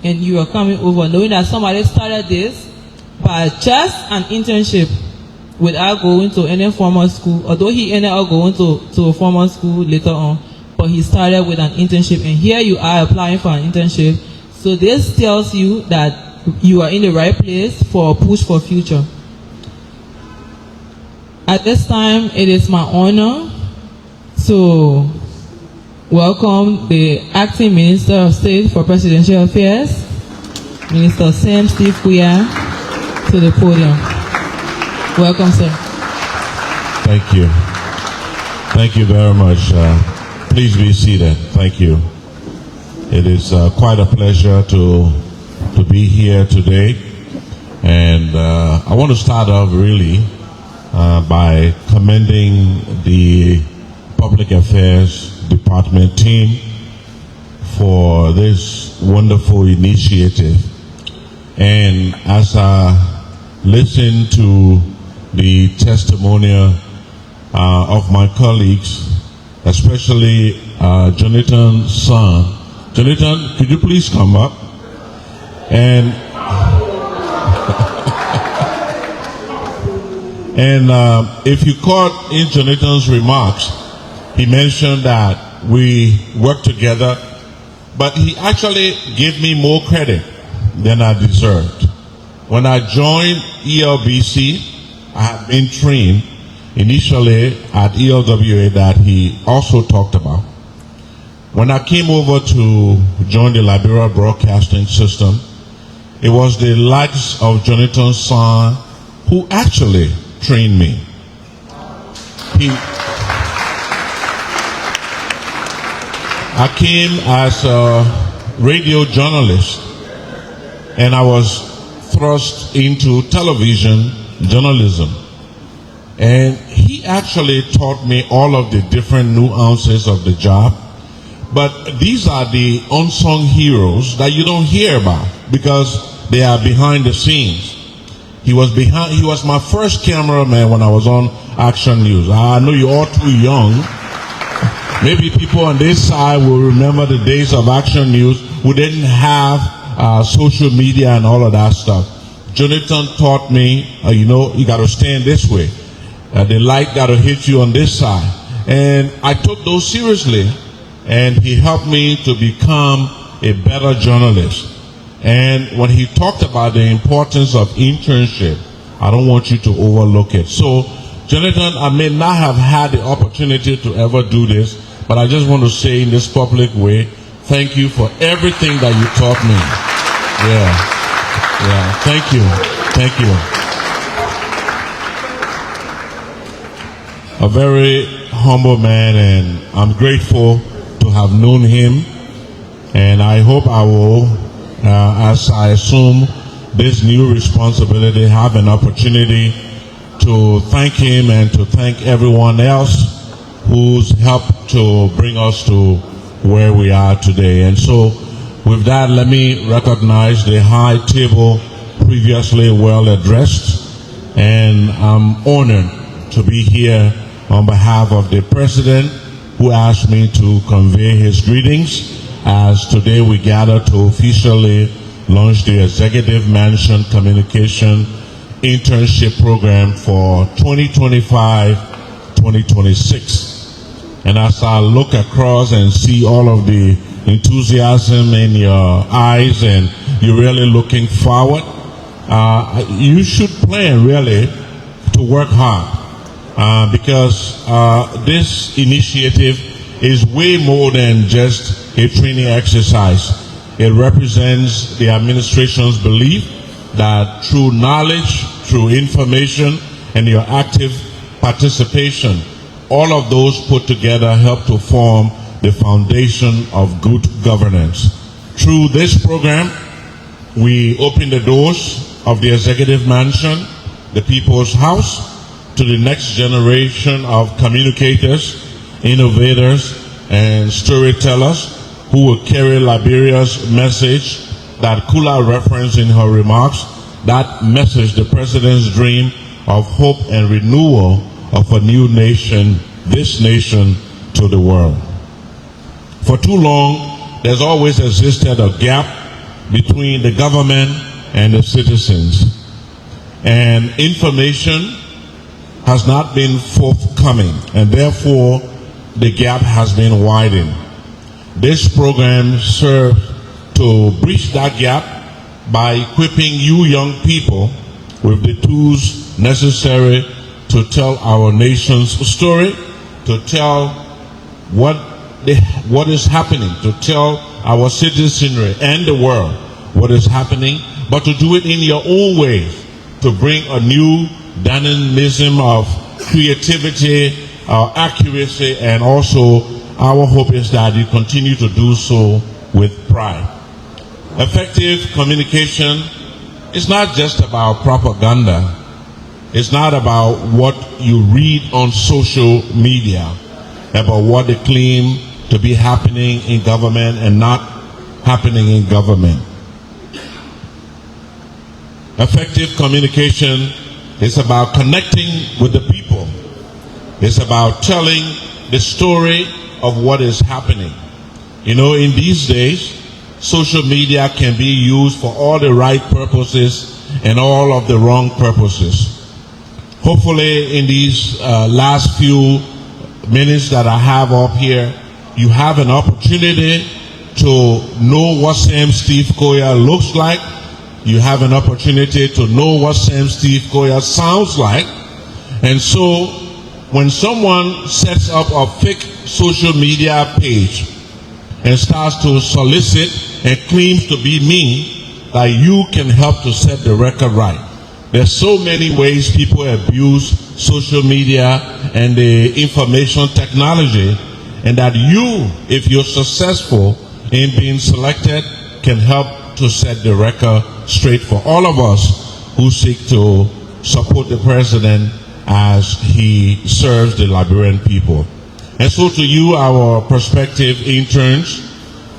and you are coming over, knowing that somebody started this by just an internship without going to any formal school, although he ended up going to a formal school later on, but he started with an internship, and here you are applying for an internship. So this tells you that you are in the right place for a push for future. At this time, it is my honor to welcome the Acting Minister of State for Presidential Affairs, Minister Sam Steve Kuya, to the podium. Welcome, sir. Thank you. Thank you very much. Please be seated. Thank you. It is quite a pleasure to be here today. And I want to start off really by commending the Public Affairs Department team for this wonderful initiative. And as I listen to the testimonial of my colleagues, especially Jonathan's son. Jonathan, could you please come up? And if you caught in Jonathan's remarks, he mentioned that we work together, but he actually gave me more credit than I deserved. When I joined ELBC, I had been trained initially at ELWA that he also talked about. When I came over to join the Liberia Broadcasting System, it was the likes of Jonathan's son who actually trained me. I came as a radio journalist, and I was thrust into television journalism. And he actually taught me all of the different nuances of the job. But these are the unsung heroes that you don't hear about because they are behind the scenes. He was behind. He was my first cameraman when I was on Action News. I know you're all too young. Maybe people on this side will remember the days of Action News who didn't have social media and all of that stuff. Jonathan taught me, you got to stand this way. The light got to hit you on this side. And I took those seriously. And he helped me to become a better journalist. And when he talked about the importance of internship, I don't want you to overlook it. So, Jonathan, I may not have had the opportunity to ever do this, but I just want to say in this public way, thank you for everything that you taught me. Yeah, thank you. A very humble man, and I'm grateful to have known him, and I hope I will, as I assume this new responsibility, have an opportunity to thank him and to thank everyone else who's helped to bring us to where we are today. And so with that, let me recognize the high table previously well addressed, and I'm honored to be here on behalf of the President, who asked me to convey his greetings as today we gather to officially launch the Executive Mansion Communication Internship Program for 2025-2026. And as I look across and see all of the enthusiasm in your eyes and you're really looking forward, you should plan really to work hard. Because this initiative is way more than just a training exercise. It represents the administration's belief that through knowledge, through information, and your active participation, all of those put together help to form the foundation of good governance. Through this program, we open the doors of the Executive Mansion, the People's House, to the next generation of communicators, innovators, and storytellers who will carry Liberia's message that Kula referenced in her remarks, that message, the President's dream of hope and renewal of a new nation, this nation, to the world. For too long, there's always existed a gap between the government and the citizens, and information has not been forthcoming, and therefore the gap has been widened. This program serves to bridge that gap by equipping you young people with the tools necessary to tell our nation's story, to tell what is happening, to tell our citizenry and the world what is happening, but to do it in your own way, to bring a new dynamism of creativity, accuracy, and also our hope is that you continue to do so with pride. Effective communication is not just about propaganda. It's not about what you read on social media, about what they claim to be happening in government and not happening in government. Effective communication is about connecting with the people. It's about telling the story of what is happening. You know, in these days, social media can be used for all the right purposes and all of the wrong purposes. Hopefully, in these last few minutes that I have up here, you have an opportunity to know what Sam Steve Koya looks like. You have an opportunity to know what Sam Steve Koya sounds like. And so, when someone sets up a fake social media page and starts to solicit and claims to be me, that you can help to set the record right. There's so many ways people abuse social media and the information technology, and that you, if you're successful in being selected, can help to set the record straight for all of us who seek to support the President as he serves the Liberian people. And so to you, our prospective interns,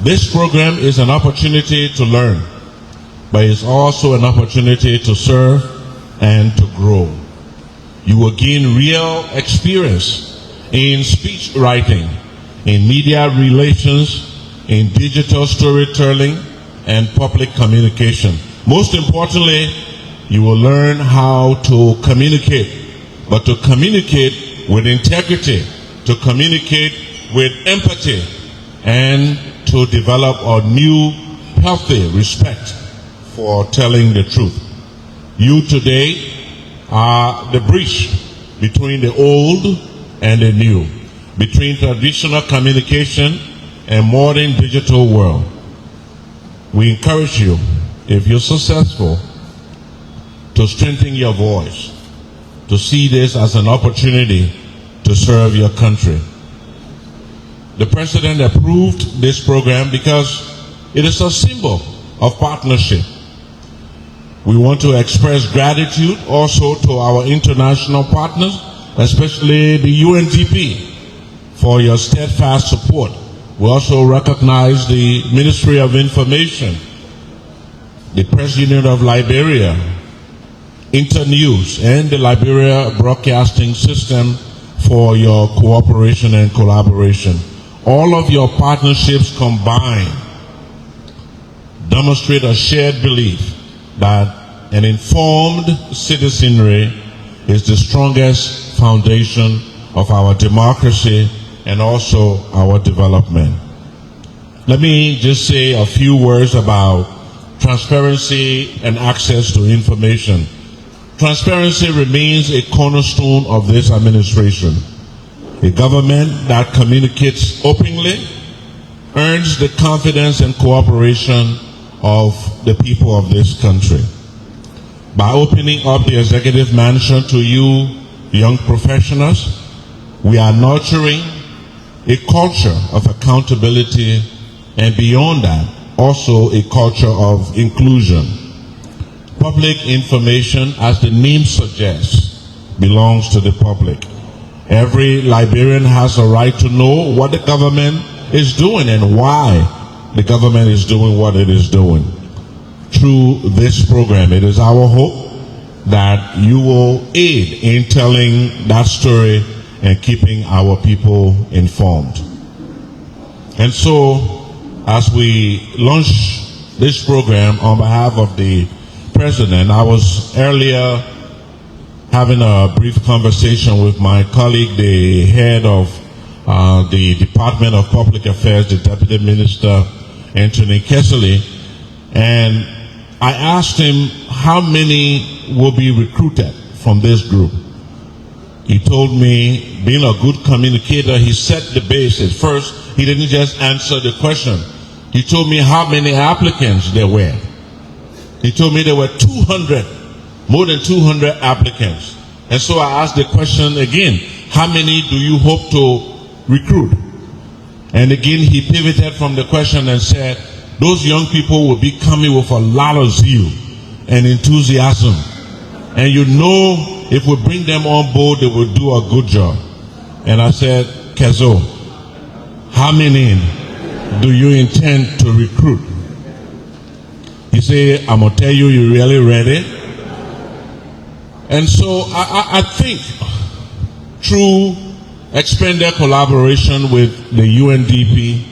this program is an opportunity to learn, but it's also an opportunity to serve and to grow. You will gain real experience in speech writing, in media relations, in digital storytelling, and public communication. Most importantly, you will learn how to communicate, but to communicate with integrity, to communicate with empathy, and to develop a new, healthy respect for telling the truth. You today are the bridge between the old and the new, between traditional communication and modern digital world. We encourage you, if you're successful, to strengthen your voice, to see this as an opportunity to serve your country. The President approved this program because it is a symbol of partnership. We want to express gratitude also to our international partners, especially the UNDP, for your steadfast support. We also recognize the Ministry of Information, the Press Union of Liberia, Internews, and the Liberia Broadcasting System for your cooperation and collaboration. All of your partnerships combined demonstrate a shared belief that an informed citizenry is the strongest foundation of our democracy and also our development. Let me just say a few words about transparency and access to information. Transparency remains a cornerstone of this administration. A government that communicates openly earns the confidence and cooperation of the people of this country. By opening up the executive mansion to you young professionals, we are nurturing a culture of accountability, and beyond that, also a culture of inclusion. Public information, as the name suggests, belongs to the public. Every Liberian has a right to know what the government is doing and why the government is doing what it is doing. Through this program, it is our hope that you will aid in telling that story and keeping our people informed. And so, as we launch this program on behalf of the President, I was earlier having a brief conversation with my colleague, the head of the Department of Public Affairs, the Deputy Minister, Anthony Kessley, and I asked him how many will be recruited from this group. He told me, being a good communicator, he set the basis. First, he didn't just answer the question. He told me how many applicants there were. He told me there were 200, more than 200 applicants. And so I asked the question again, how many do you hope to recruit? And again, he pivoted from the question and said, those young people will be coming with a lot of zeal and enthusiasm. And you know, if we bring them on board, they will do a good job. And I said, Kezo, how many do you intend to recruit? He said, I'm going to tell you, you really ready? And so I think through expanded collaboration with the UNDP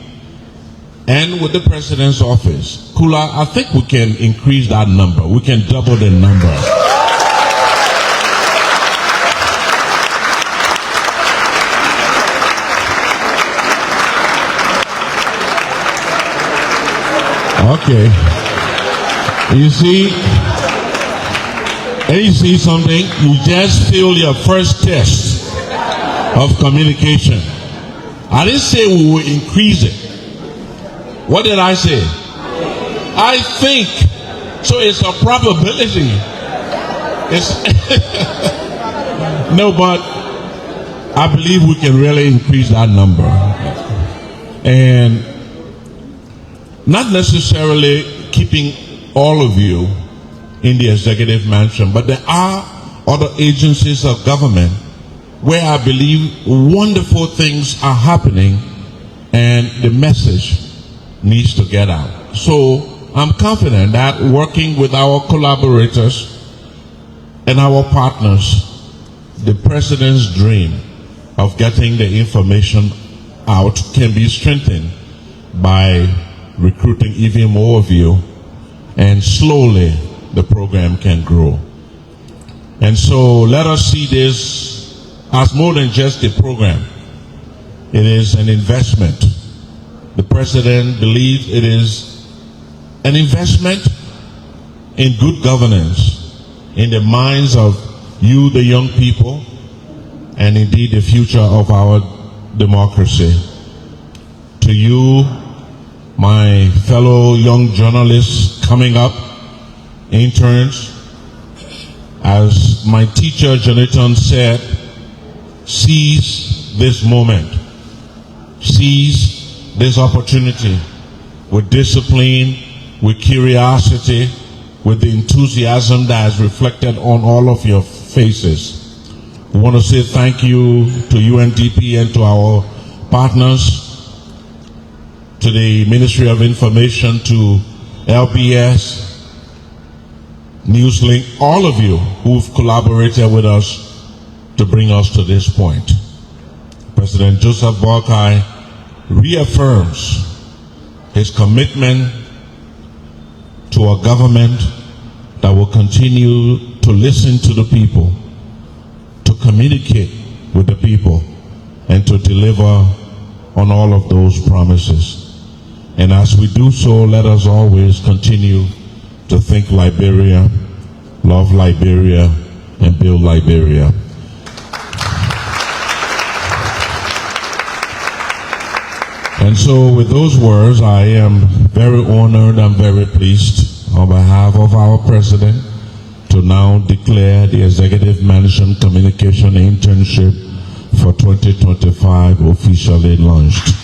and with the President's office, Kula, I think we can increase that number. We can double the number. Okay. You see, and you see something, you just failed your first test of communication. I didn't say we will increase it. What did I say? I think. So it's a probability. It's no, but I believe we can really increase that number. And not necessarily keeping all of you in the executive mansion, but there are other agencies of government where I believe wonderful things are happening and the message needs to get out. So I'm confident that working with our collaborators and our partners, the President's dream of getting the information out can be strengthened by recruiting even more of you, and slowly the program can grow. And so let us see this as more than just a program. It is an investment. The President believes it is an investment in good governance, in the minds of you, the young people, and indeed the future of our democracy. To you, my fellow young journalists coming up, interns, as my teacher Jonathan said, seize this moment, seize this opportunity with discipline, with curiosity, with the enthusiasm that is reflected on all of your faces. We want to say thank you to UNDP and to our partners, to the Ministry of Information, to LBS, Newslink, all of you who've collaborated with us to bring us to this point. President Joseph Boakai reaffirms his commitment to a government that will continue to listen to the people, to communicate with the people, and to deliver on all of those promises. And as we do so, let us always continue to think Liberia, love Liberia, and build Liberia. And so with those words, I am very honored and very pleased on behalf of our President to now declare the Executive Management Communication Internship for 2025 officially launched.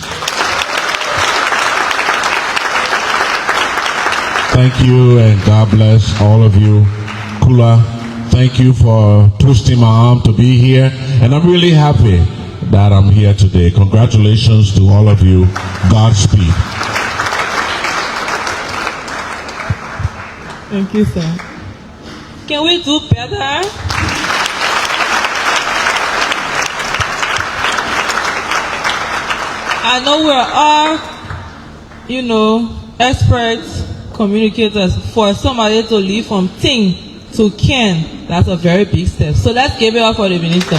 Thank you, and God bless all of you. Kula, thank you for twisting my arm to be here, and I'm really happy that I'm here today. Congratulations to all of you. Godspeed. Thank you, sir. Can we do better? I know we're all, experts, communicators. For somebody to leave from thing to can, that's a very big step. So let's give it up for the minister.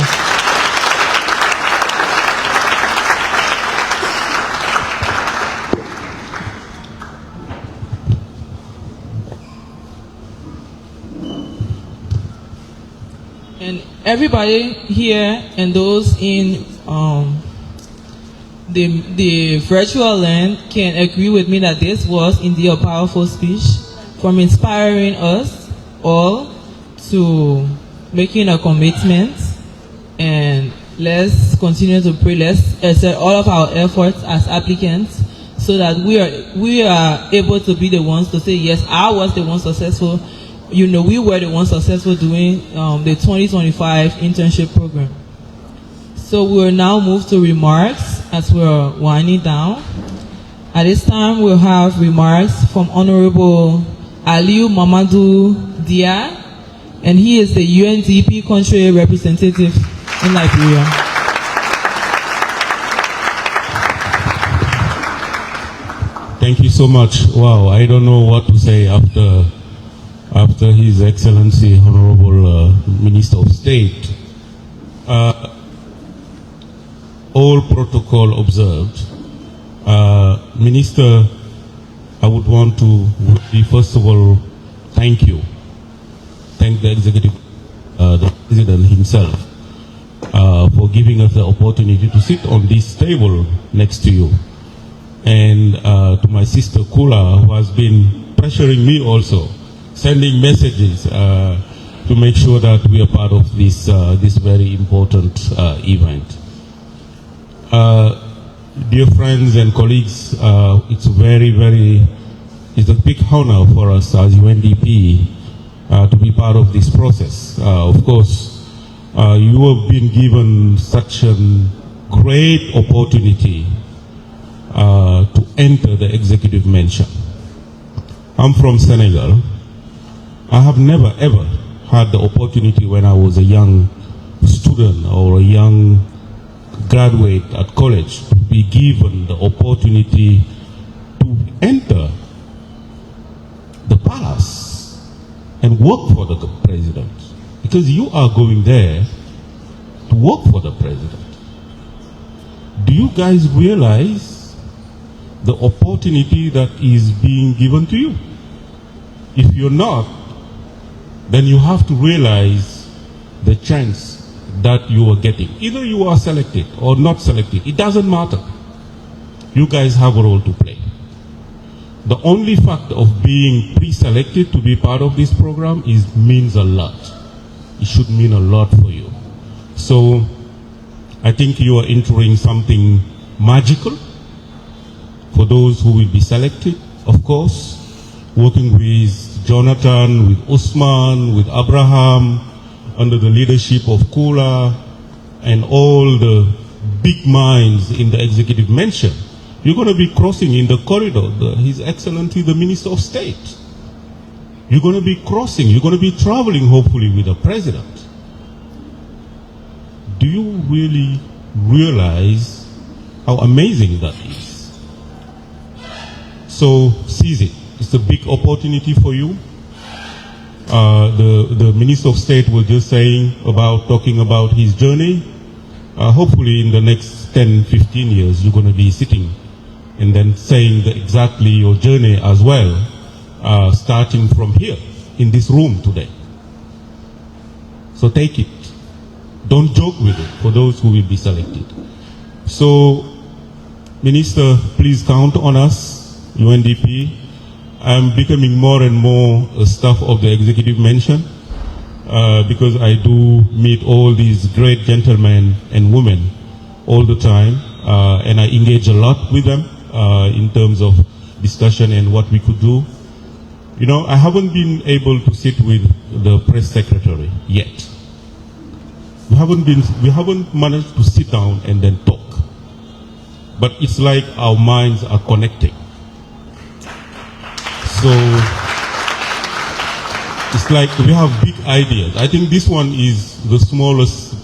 And everybody here and those in the virtual land can agree with me that this was indeed a powerful speech, from inspiring us all to making a commitment. And let's continue to pray. Let's exert all of our efforts as applicants so that we are able to be the ones to say, yes, I was the one successful. We were the ones successful doing the 2025 internship program. So we'll now move to remarks as we're winding down. At this time, we'll have remarks from Honorable Aliu Mamadou Dia, and he is the UNDP country representative in Liberia. Thank you so much. Wow, I don't know what to say after His Excellency Honorable Minister of State. All protocol observed. Minister, I would want to first of all thank you. Thank the executive, the president himself, for giving us the opportunity to sit on this table next to you. And to my sister Kula, who has been pressuring me also, sending messages to make sure that we are part of this this very important event. Dear friends and colleagues, it's a big honor for us as UNDP to be part of this process. Of course, you have been given such a great opportunity to enter the executive mansion. I'm from Senegal. I have never ever had the opportunity when I was a young student or a young graduate at college to be given the opportunity to enter the palace and work for the president. Because you are going there to work for the president. Do you guys realize the opportunity that is being given to you? If you're not, then you have to realize the chance that you are getting. Either you are selected or not selected. It doesn't matter. You guys have a role to play. The only fact of being pre-selected to be part of this program means a lot. It should mean a lot for you. So I think you are entering something magical for those who will be selected, of course, working with Jonathan, with Usman, with Abraham, under the leadership of Kula and all the big minds in the executive mansion. You're going to be crossing in the corridor, His Excellency the Minister of State. You're going to be crossing, you're going to be traveling hopefully with the president. Do you really realize how amazing that is? So seize it. It's a big opportunity for you. The Minister of State was just talking about his journey. Hopefully in the next 10, 15 years, you're going to be sitting and then saying exactly your journey as well, starting from here, in this room today. So take it. Don't joke with it for those who will be selected. So, Minister, please count on us, UNDP. I'm becoming more and more a staff of the executive mansion because I do meet all these great gentlemen and women all the time, and I engage a lot with them in terms of discussion and what we could do. You know, I haven't been able to sit with the press secretary yet. We haven't managed to sit down and then talk. But it's like our minds are connecting. So it's like we have big ideas. I think this one is the smallest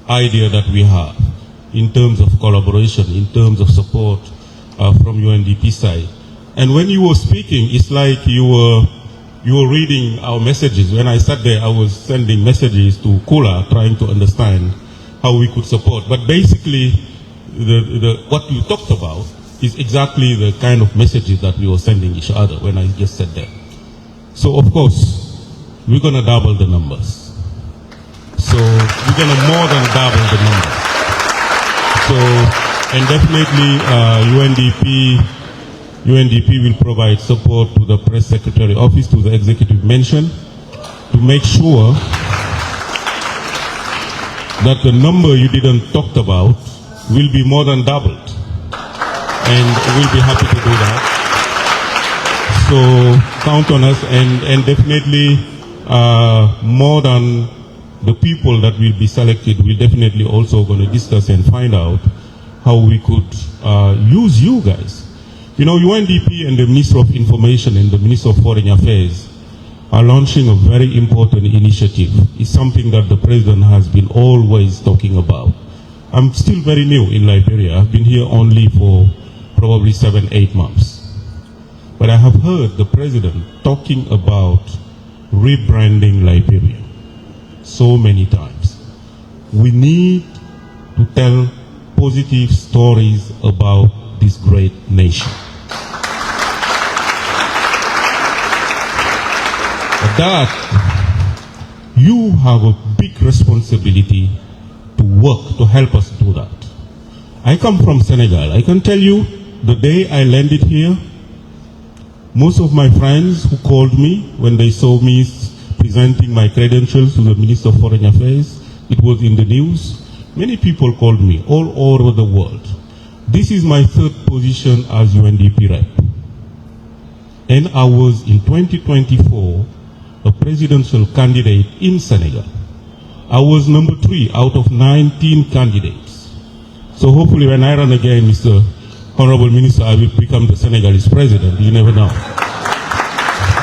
idea that we have in terms of collaboration, in terms of support from UNDP side. And when you were speaking, it's like you were reading our messages. When I sat there, I was sending messages to Kula, trying to understand how we could support. But basically, what you talked about is exactly the kind of messages that we were sending each other when I just said that. So of course, we're going to double the numbers. So we're going to more than double the numbers. So, and definitely UNDP will provide support to the press secretary office, to the executive mansion, to make sure that the number you didn't talk about will be more than doubled. And we'll be happy to do that. So count on us, and definitely more than the people that will be selected, we're definitely also going to discuss and find out how we could use you guys. You know, UNDP and the Minister of Information and the Minister of Foreign Affairs are launching a very important initiative. It's something that the President has been always talking about. I'm still very new in Liberia. I've been here only for probably 7-8 months. But I have heard the President talking about rebranding Liberia so many times. We need to tell positive stories about this great nation. That you have a big responsibility to work to help us do that. I come from Senegal. I can tell you, the day I landed here, most of my friends who called me when they saw me presenting my credentials to the Minister of Foreign Affairs, it was in the news. Many people called me all over the world. This is my third position as UNDP rep. And I was in 2024 a presidential candidate in Senegal. I was number 3 out of 19 candidates. So hopefully when I run again, Mr. Honorable Minister, I will become the Senegalese president. You never know.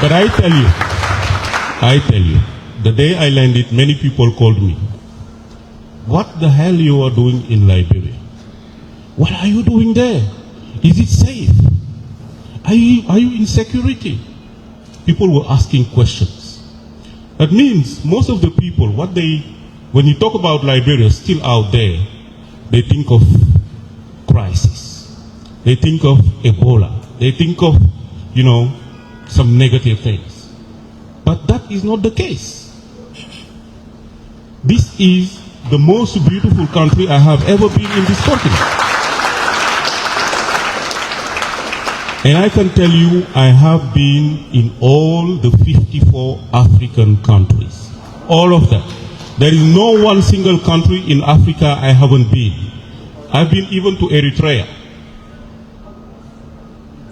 But I tell you, The day I landed, many people called me. What the hell you are doing in Liberia? What are you doing there? Is it safe? Are you in security? People were asking questions. That means most of the people, when you talk about Liberia still out there, they think of crisis. They think of Ebola. They think of, some negative things. But that is not the case. This is the most beautiful country I have ever been in this continent. And I can tell you, I have been in all the 54 African countries. All of them. There is no one single country in Africa I haven't been. I've been even to Eritrea,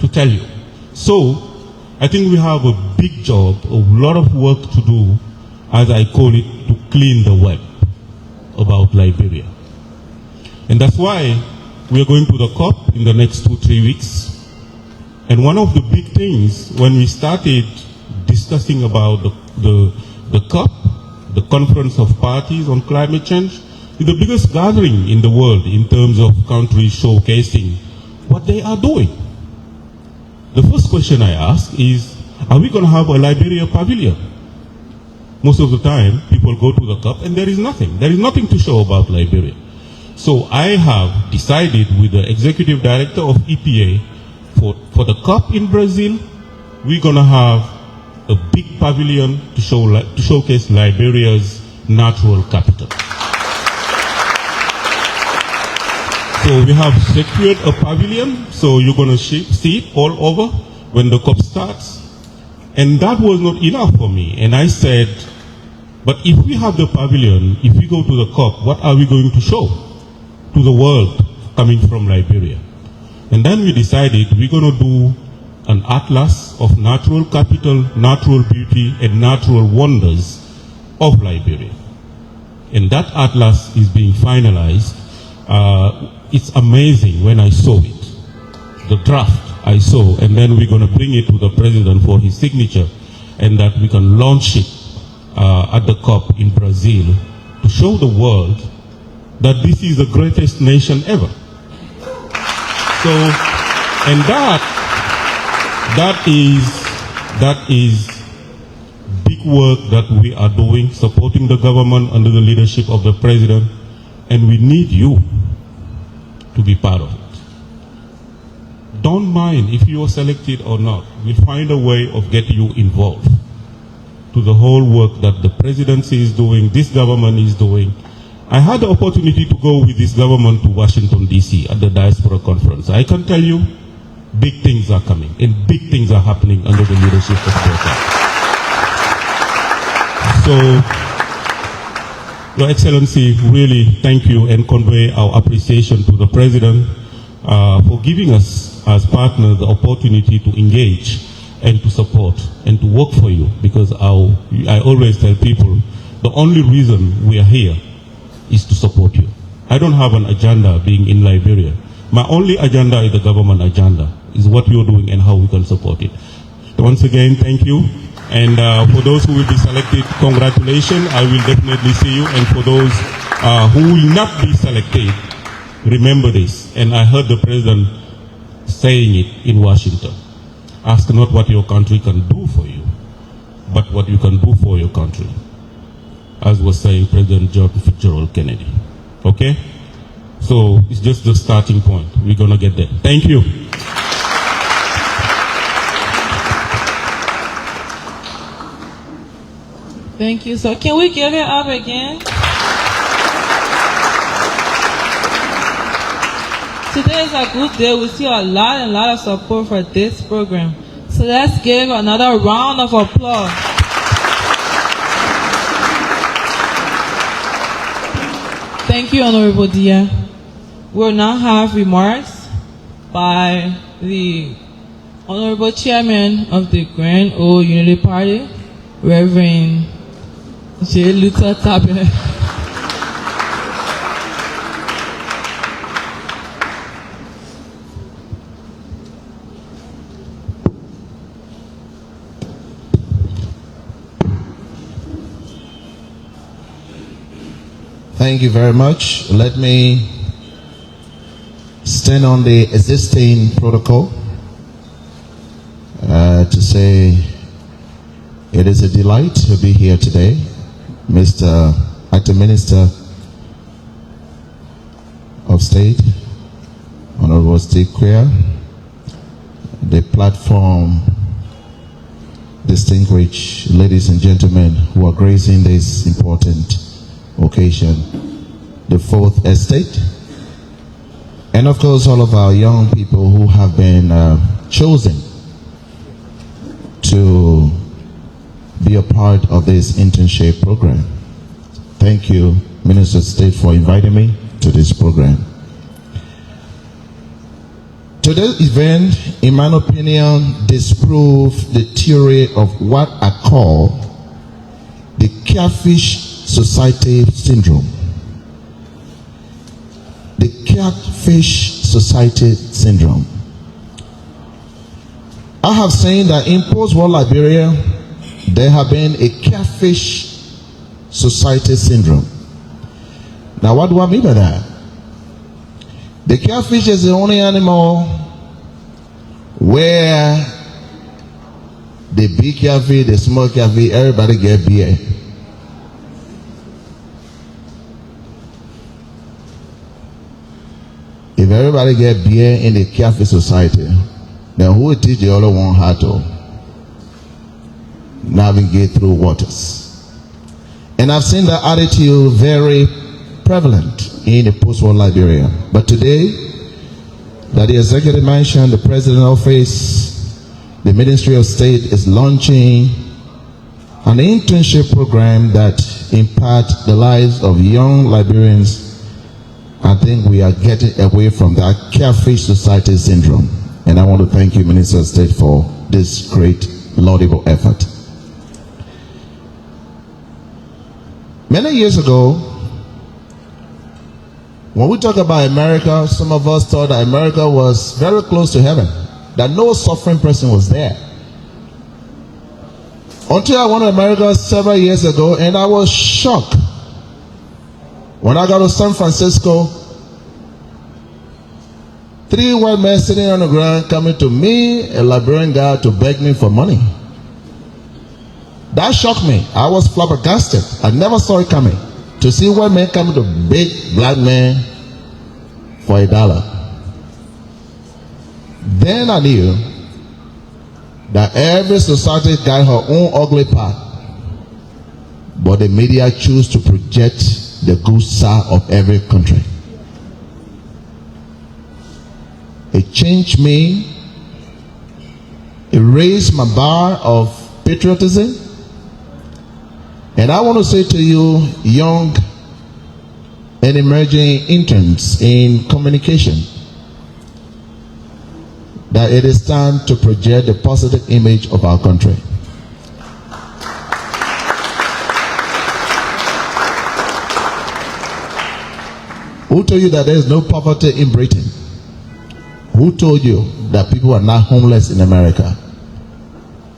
to tell you. So, I think we have a big job, a lot of work to do, as I call it, to clean the web about Liberia. And that's why we are going to the COP in the next 2-3 weeks. And one of the big things, when we started discussing about the COP, the Conference of Parties on Climate Change, is the biggest gathering in the world in terms of countries showcasing what they are doing. The first question I ask is, are we going to have a Liberia pavilion? Most of the time, people go to the COP and there is nothing. There is nothing to show about Liberia. So I have decided with the executive director of EPA, for the COP in Brazil, we're going to have a big pavilion to showcase Liberia's natural capital. So we have secured a pavilion, so you're going to see it all over when the COP starts. And that was not enough for me. And I said, but if we have the pavilion, if we go to the COP, what are we going to show to the world coming from Liberia? And then we decided we're going to do an atlas of natural capital, natural beauty, and natural wonders of Liberia. And that atlas is being finalized. It's amazing when I saw it, the draft I saw, and then we're going to bring it to the president for his signature, and that we can launch it at the COP in Brazil to show the world that this is the greatest nation ever. So, and that is big work that we are doing, supporting the government under the leadership of the president, and we need you to be part of it. Don't mind if you are selected or not. We'll find a way of getting you involved to the whole work that the presidency is doing, this government is doing. I had the opportunity to go with this government to Washington, D.C. at the Diaspora Conference. I can tell you, big things are coming, and big things are happening under the leadership of President. So, Your Excellency, really thank you and convey our appreciation to the President for giving us, as partners, the opportunity to engage and to support and to work for you, because I always tell people, the only reason we are here is to support you. I don't have an agenda being in Liberia. My only agenda is the government agenda, is what you're doing and how we can support it. Once again, thank you. And for those who will be selected, congratulations. I will definitely see you. And for those who will not be selected, remember this. And I heard the President saying it in Washington. Ask not what your country can do for you, but what you can do for your country. As was saying President John Fitzgerald Kennedy. Okay? So it's just the starting point. We're going to get there. Thank you. Thank you. So can we give it up again? Today is a good day. We see a lot of support for this program. So let's give another round of applause. Thank you, Honorable Dia. We'll now have remarks by the Honorable Chairman of the Grand Old Unity Party, Reverend J. Luther Tabe. Thank you very much. Let me stand on the existing protocol to say it is a delight to be here today. Mr. Acting Minister of State, Honorable Steve Queer, the platform, distinguished ladies and gentlemen who are gracing this important occasion, the Fourth Estate, and of course all of our young people who have been chosen to be a part of this internship program. Thank you, Minister of State, for inviting me to this program. Today's event, in my opinion, disproves the theory of what I call the Catfish Society Syndrome. The Catfish Society Syndrome. I have seen that in post-war Liberia, there have been a Catfish Society Syndrome. Now, what do I mean by that? The catfish is the only animal where the big catfish, the small catfish, everybody get beer. If everybody get beer in the catfish society, then who will teach the other one how to navigate through waters? And I've seen that attitude very prevalent in the post-war Liberia. But today, that the executive mansion, the president's office, the Ministry of State is launching an internship program that impacts the lives of young Liberians, I think we are getting away from that Catfish Society Syndrome. And I want to thank you, Minister of State, for this great, laudable effort. Many years ago, when we talk about America, some of us thought that America was very close to heaven, that no suffering person was there. Until I went to America several years ago, and I was shocked. When I got to San Francisco, 3 white men sitting on the ground coming to me, a Liberian guy, to beg me for money. That shocked me. I was flabbergasted. I never saw it coming. To see white men coming to beg black men for $1. Then I knew that every society got her own ugly part, but the media choose to project the good side of every country. It changed me. It raised my bar of patriotism. And I want to say to you, young and emerging interns in communication, that it is time to project the positive image of our country. Who told you that there is no poverty in Britain? Who told you that people are not homeless in America?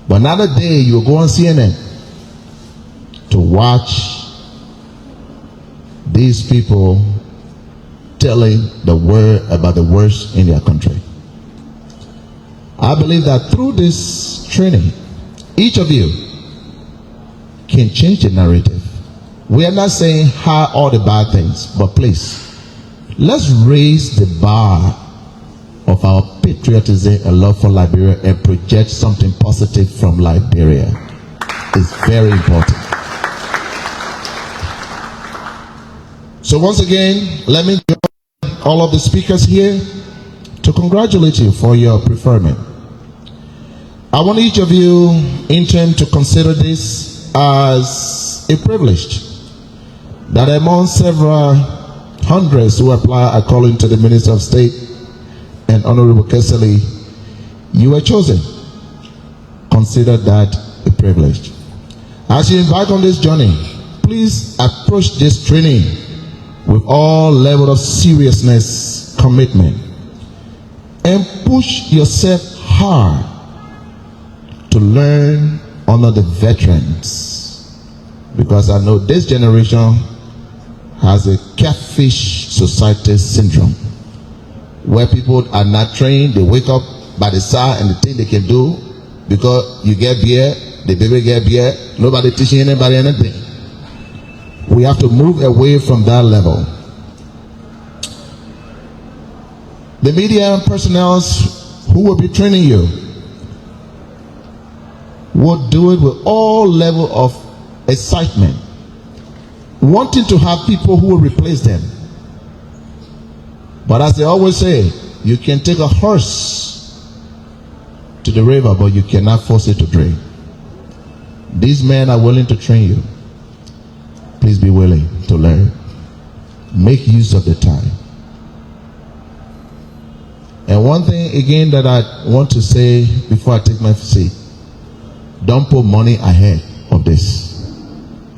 But another day you will go on CNN to watch these people telling the word about the worst in their country. I believe that through this training, each of you can change the narrative. We are not saying hide all the bad things, but please, let's raise the bar of our patriotism and love for Liberia and project something positive from Liberia. It's very important. So once again, let me join all of the speakers here to congratulate you for your preferment. I want each of you intern to consider this as a privilege that among several hundreds who apply according to the Minister of State and Honorable Kessley, you were chosen. Consider that a privilege. As you embark on this journey, please approach this training with all level of seriousness, commitment, and push yourself hard to learn under the veterans, because I know this generation has a catfish society syndrome, where people are not trained. They wake up by the side and the thing they can do, because you get beer, the baby get beer, nobody teaching anybody anything. We have to move away from that level. The media personnel who will be training you will do it with all level of excitement, wanting to have people who will replace them. But as they always say, you can take a horse to the river, but you cannot force it to drink. These men are willing to train you. Please be willing to learn. Make use of the time. And one thing again that I want to say before I take my seat, don't put money ahead of this.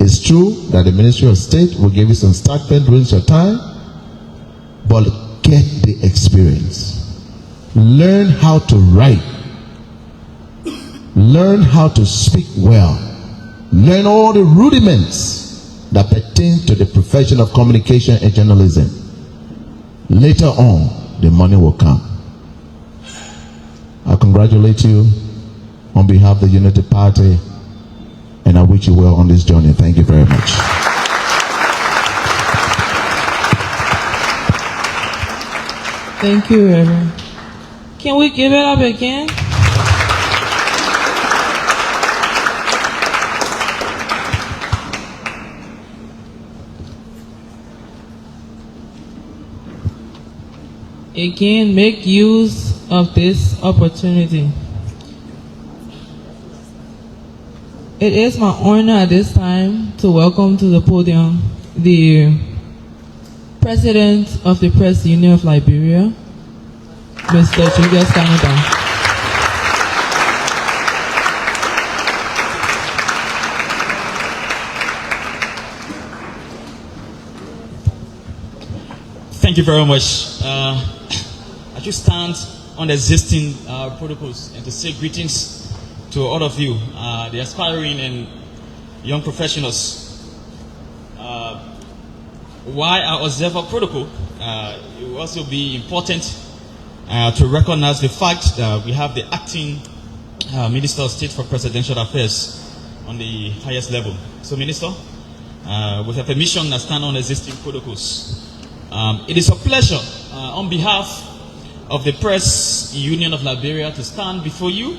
It's true that the Ministry of State will give you some stipend during your time, but get the experience. Learn how to write. Learn how to speak well. Learn all the rudiments that pertain to the profession of communication and journalism. Later on, the money will come. I congratulate you on behalf of the Unity Party, and I wish you well on this journey. Thank you very much. Thank you, Reverend. Can we give it up again? Again, make use of this opportunity. It is my honor at this time to welcome to the podium the President of the Press Union of Liberia, Mr. Julius Canada. Thank you very much. I should stand on the existing protocols and to say greetings to all of you, the aspiring and young professionals. Why I observe a protocol, it will also be important to recognize the fact that we have the acting Minister of State for Presidential Affairs on the highest level. So, Minister, with your permission, I stand on existing protocols. It is a pleasure on behalf of the Press Union of Liberia to stand before you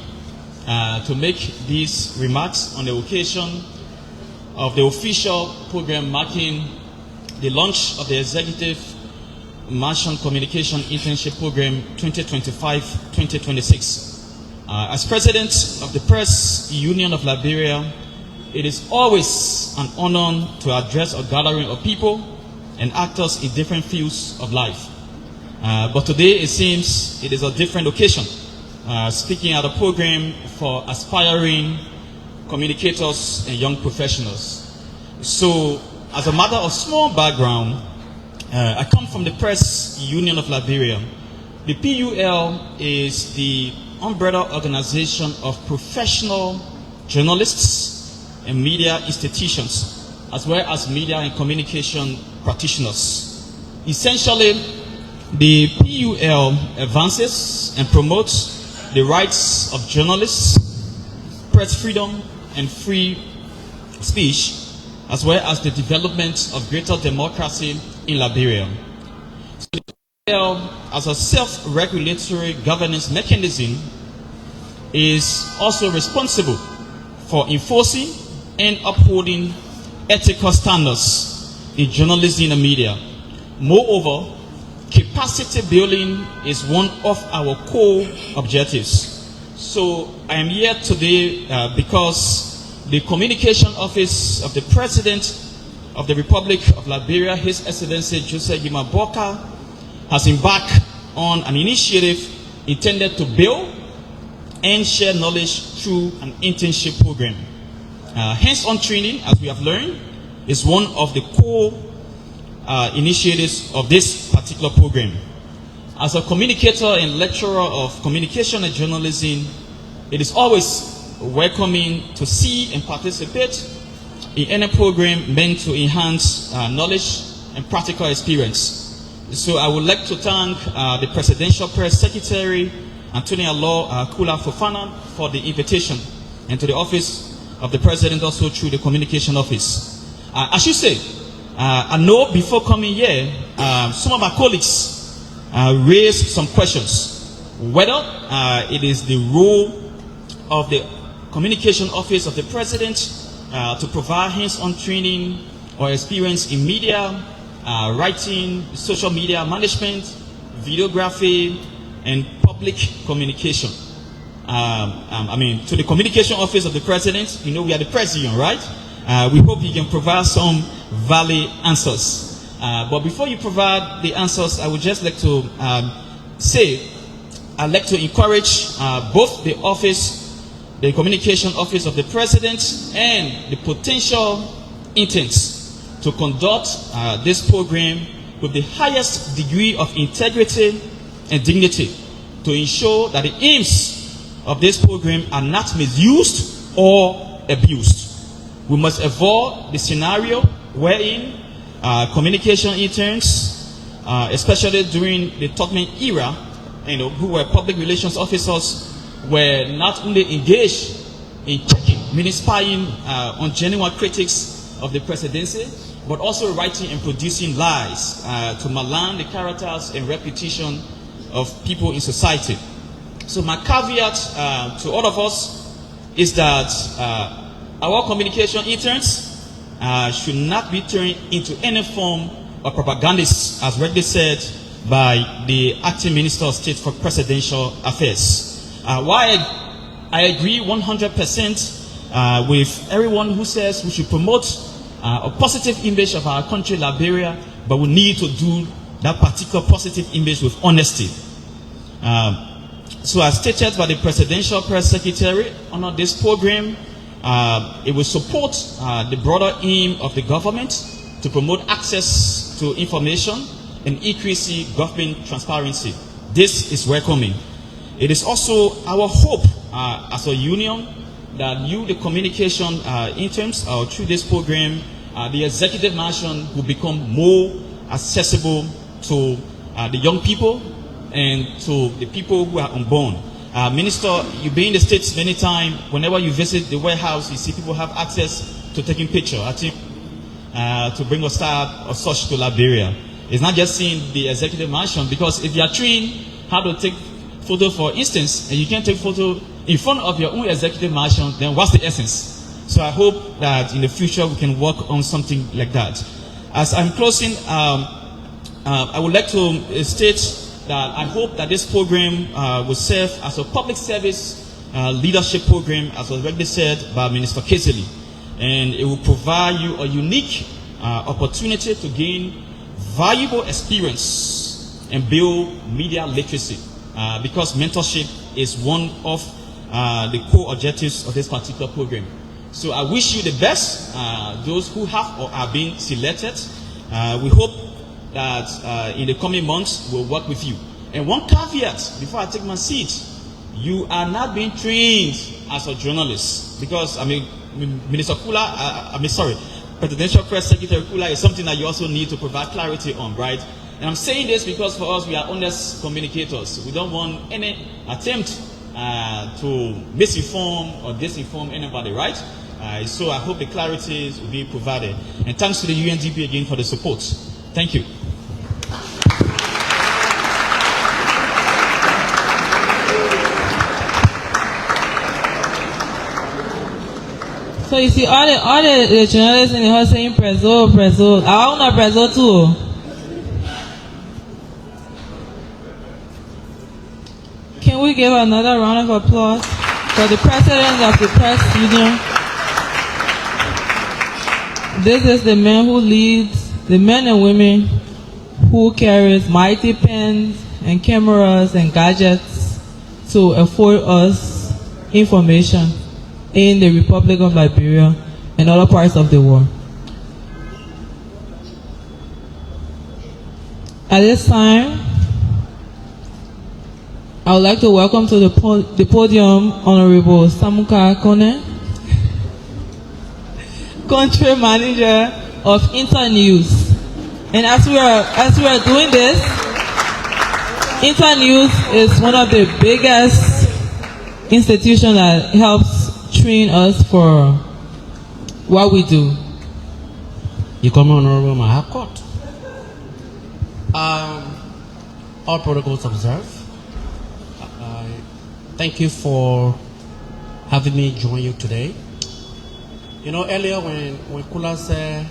to make these remarks on the occasion of the official program marking the launch of the Executive Mansion Communication Internship Program 2025-2026. As President of the Press Union of Liberia, it is always an honor to address a gathering of people and actors in different fields of life. But today it seems it is a different occasion, speaking at a program for aspiring communicators and young professionals. So, as a matter of small background, I come from the Press Union of Liberia. The PUL is the umbrella organization of professional journalists and media institutions, as well as media and communication practitioners. Essentially, the PUL advances and promotes the rights of journalists, press freedom, and free speech, as well as the development of greater democracy in Liberia. So the PUL, as a self-regulatory governance mechanism, is also responsible for enforcing and upholding ethical standards in journalism and media. Moreover, capacity building is one of our core objectives. So I am here today because the Communication Office of the President of the Republic of Liberia, His Excellency Joseph Boka, has embarked on an initiative intended to build and share knowledge through an internship program. Hands-on training, as we have learned, is one of the core initiatives of this particular program. As a communicator and lecturer of communication and journalism, it is always welcoming to see and participate in any program meant to enhance knowledge and practical experience. So I would like to thank the Presidential Press Secretary, Antonia Law Kula Fofana, for the invitation, and to the Office of the President also through the Communication Office. I should say, I know before coming here, some of my colleagues raised some questions, whether it is the role of the Communication Office of the President to provide hands-on training or experience in media, writing, social media management, videography, and public communication. To the Communication Office of the President, you know we are the President, right? We hope you can provide some valid answers. But before you provide the answers, I would just like to say, I'd like to encourage both the Communication Office of the President and the potential interns to conduct this program with the highest degree of integrity and dignity to ensure that the aims of this program are not misused or abused. We must avoid the scenario wherein communication interns, especially during the Tubman era, who were public relations officers, were not only engaged in checking, meaning spying on genuine critics of the presidency, but also writing and producing lies to malign the characters and reputation of people in society. So my caveat to all of us is that our communication interns should not be turned into any form of propagandists, as rightly said by the Acting Minister of State for Presidential Affairs. Why I agree 100% with everyone who says we should promote a positive image of our country, Liberia, but we need to do that particular positive image with honesty. So as stated by the Presidential Press Secretary, under this program, it will support the broader aim of the government to promote access to information and increase government transparency. This is welcoming. It is also our hope as a union that you, the communication interns, through this program, the executive mansion will become more accessible to the young people and to the people who are unborn. Minister, you've been in the States many times. Whenever you visit the warehouse, you see people have access to taking pictures. I think to bring a start of such to Liberia. It's not just seeing the executive mansion, because if you are trained how to take photo, for instance, and you can't take photo in front of your own executive mansion, then what's the essence? So I hope that in the future we can work on something like that. As I'm closing, I would like to state that I hope that this program will serve as a public service leadership program, as was already said by Minister Kesely, and it will provide you a unique opportunity to gain valuable experience and build media literacy, because mentorship is one of the core objectives of this particular program. So I wish you the best, those who have or are being selected. We hope that in the coming months we'll work with you. And one caveat before I take my seat: you are not being trained as a journalist, because Minister Kula, Presidential Press Secretary Kula is something that you also need to provide clarity on, right? And I'm saying this because for us, we are honest communicators. We don't want any attempt to misinform or disinform anybody, right? So I hope the clarity will be provided. And thanks to the UNDP again for the support. Thank you. So you see, all the journalists in the house saying preso. I want to preso too. Can we give another round of applause for the president of the press union? This is the man who leads the men and women who carries mighty pens and cameras and gadgets to afford us information in the Republic of Liberia and other parts of the world. At this time, I would like to welcome to the podium Honorable Samuka Kone, Country Manager of Internews. And as we are doing this, Internews is one of the biggest institutions that helps train us for what we do. You come Honorable High Court. All protocols observed. Thank you for having me join you today. You know, earlier when Kula said,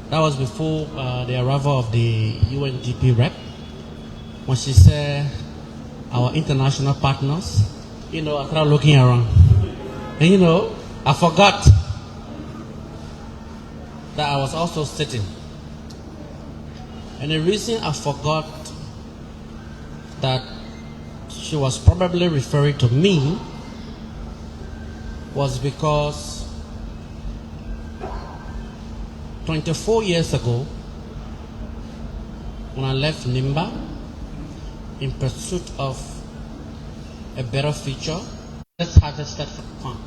that was before the arrival of the UNDP rep, when she said our international partners, you know, I started looking around. And you know, I forgot that I was also sitting. And the reason I forgot that she was probably referring to me was because 24 years ago, when I left NIMBA in pursuit of a better future, let's harvested for fun.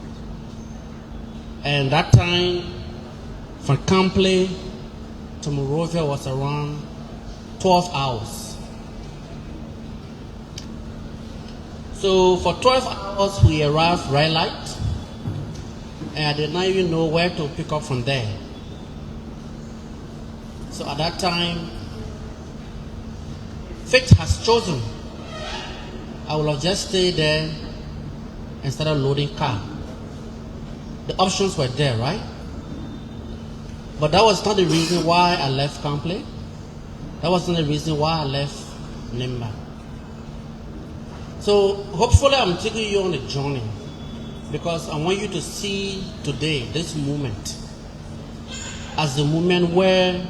And that time, from Kample to Monrovia was around 12 hours. So for 12 hours, we arrived red light, and I did not even know where to pick up from there. So at that time, fate has chosen. I will have just stayed there and started loading car. The options were there, right? But that was not the reason why I left Kample. That wasn't the reason why I left NIMBA. So hopefully I'm taking you on a journey, because I want you to see today, this moment, as the moment where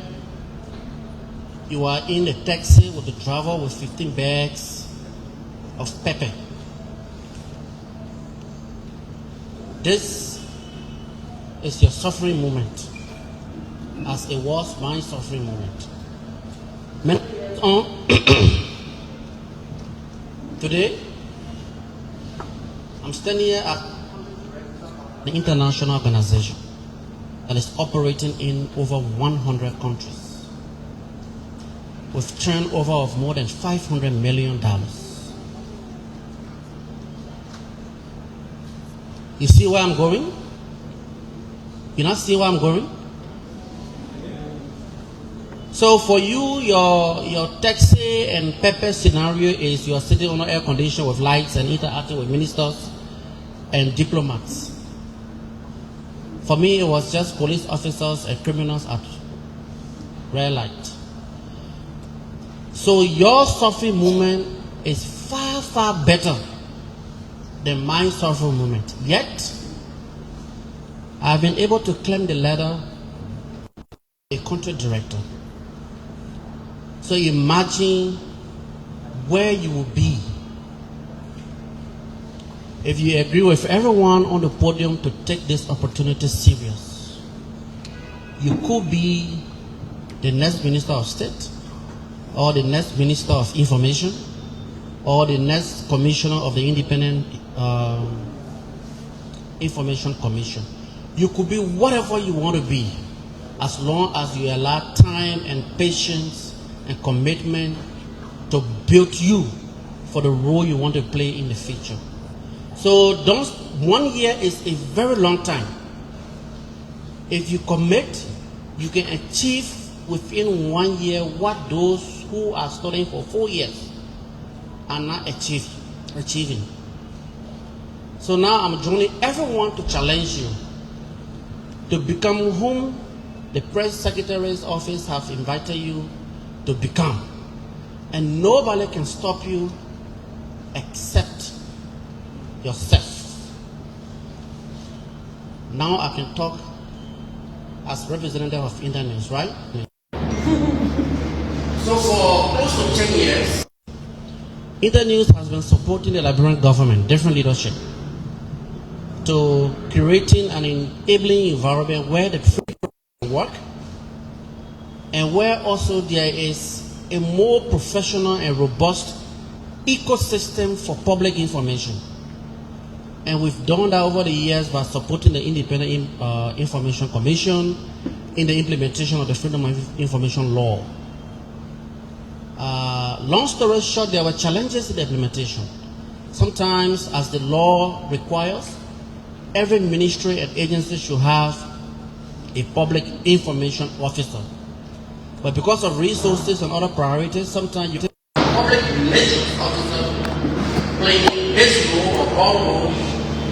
you are in a taxi with the driver with 15 bags of pepper. This is your suffering moment, as it was my suffering moment. Many years on, today, I'm standing here at the international organization that is operating in over 100 countries with turnover of more than $500 million. You see where I'm going? You not see where I'm going? So for you, your taxi and pepper scenario is you are sitting on air condition with lights and interacting with ministers and diplomats. For me, it was just police officers and criminals at red light. So your suffering moment is far, far better than my suffering moment. Yet, I've been able to claim the letter of a country director. So imagine where you will be if you agree with everyone on the podium to take this opportunity serious. You could be the next Minister of State, or the next Minister of Information, or the next Commissioner of the Independent Information Commission. You could be whatever you want to be, as long as you allow time and patience and commitment to build you for the role you want to play in the future. So 1 year is a very long time. If you commit, you can achieve within 1 year what those who are studying for 4 years are not achieving. So now I'm joining everyone to challenge you to become whom the Press Secretary's office have invited you to become. And nobody can stop you except yourself. Now I can talk as representative of Internews, right? So for close to 10 years, Internews has been supporting the Liberian government, different leadership, to creating an enabling environment where the free can work, and where also there is a more professional and robust ecosystem for public information. And we've done that over the years by supporting the Independent Information Commission, in the implementation of the Freedom of Information Law. Long story short, there were challenges in the implementation. Sometimes, as the law requires, every ministry and agency should have a public information officer. But because of resources and other priorities, sometimes you take a public relations officer playing his role or all roles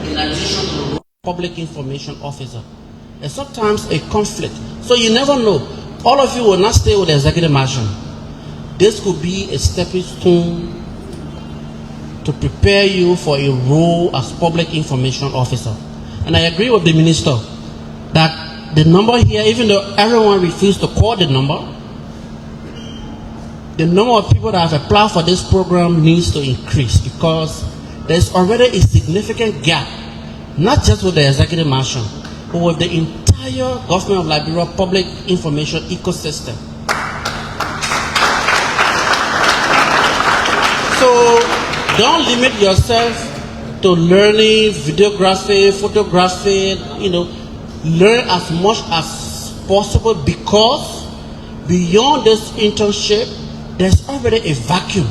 in addition to the role of public information officer. There's sometimes a conflict. So you never know. All of you will not stay with the executive mansion. This could be a stepping stone to prepare you for a role as public information officer. And I agree with the minister that the number here, even though everyone refused to call the number of people that have applied for this program needs to increase, because there's already a significant gap, not just with the executive mansion, but with the entire government of Liberia public information ecosystem. So don't limit yourself to learning videography, photography, learn as much as possible, because beyond this internship, there's already a vacuum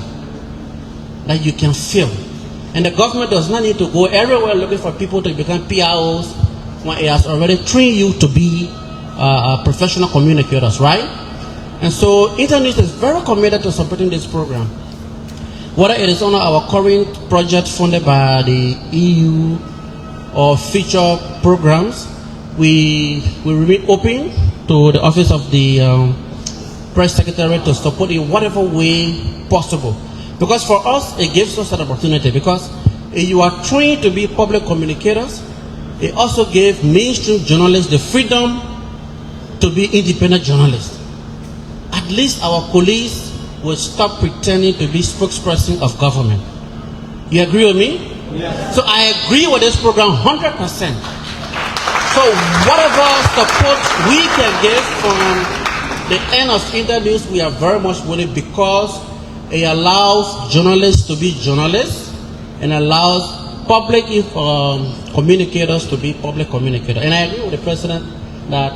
that you can fill. And the government does not need to go everywhere looking for people to become PROs when it has already trained you to be professional communicators, right? And so Internews is very committed to supporting this program. Whether it is under our current project funded by the EU or future programs, we remain open to the Office of the Press Secretary to support in whatever way possible. Because for us, it gives us an opportunity, because if you are trained to be public communicators, it also gave mainstream journalists the freedom to be independent journalists. At least our colleagues will stop pretending to be spokesperson of government. You agree with me? Yes. So I agree with this program 100%. So whatever support we can give from the end of Internews, we are very much willing, because it allows journalists to be journalists and allows public communicators to be public communicators. And I agree with the president that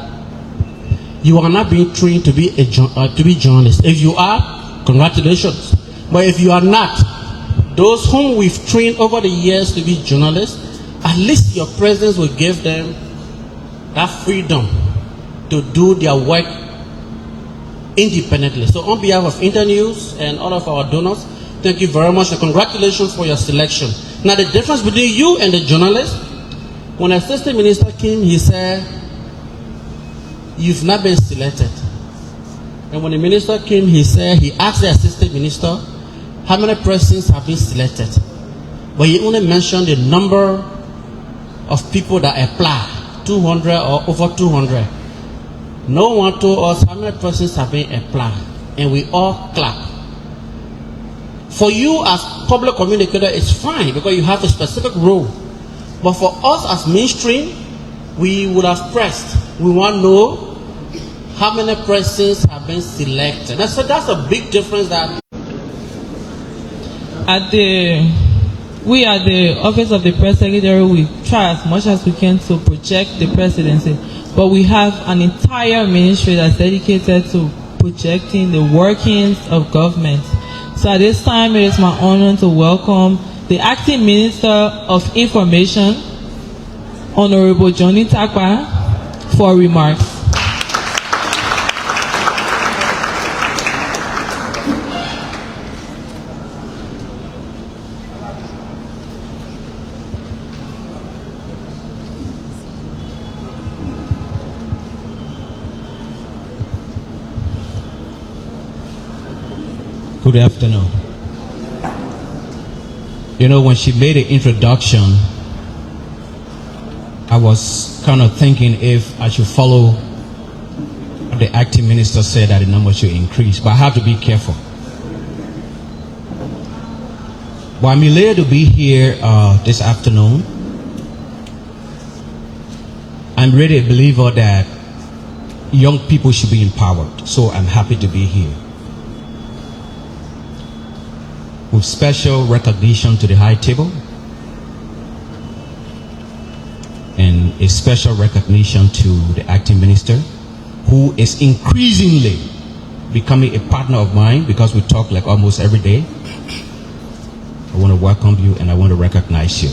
you are not being trained to be journalists. If you are, congratulations. But if you are not, those whom we've trained over the years to be journalists, at least your presence will give them that freedom to do their work independently. So on behalf of Internews and all of our donors, thank you very much and congratulations for your selection. Now the difference between you and the journalist, when Assistant Minister came, he said, you've not been selected. And when the minister came, he said, he asked the Assistant Minister, how many persons have been selected? But he only mentioned the number of people that apply, 200 or over 200. No one told us how many persons have been applied, and we all clap. For you as public communicator, it's fine because you have a specific role. But for us as mainstream, we would have pressed. We want to know how many persons have been selected. So that's a big difference. That we at the Office of the Press Secretary, we try as much as we can to project the presidency, but we have an entire ministry that's dedicated to projecting the workings of government. So at this time, it is my honor to welcome the Acting Minister of Information, Honorable Johnny Takpa, for remarks. Good afternoon. When she made the introduction, I was kind of thinking if I should follow what the acting minister said, that the number should increase, but I have to be careful. But I'm elated to be here this afternoon. I'm really a believer that young people should be empowered, so I'm happy to be here. With special recognition to the high table and a special recognition to the acting minister who is increasingly becoming a partner of mine because we talk like almost every day. I want to welcome you and I want to recognize you.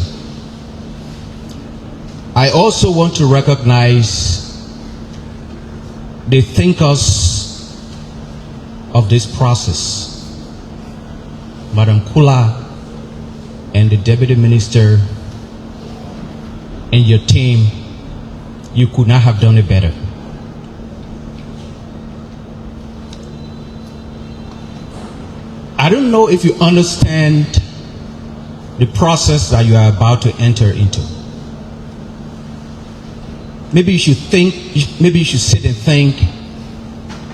I also want to recognize the thinkers of this process, Madam Kula and the Deputy Minister and your team. You could not have done it better. I don't know if you understand the process that you are about to enter into. Maybe you should sit and think,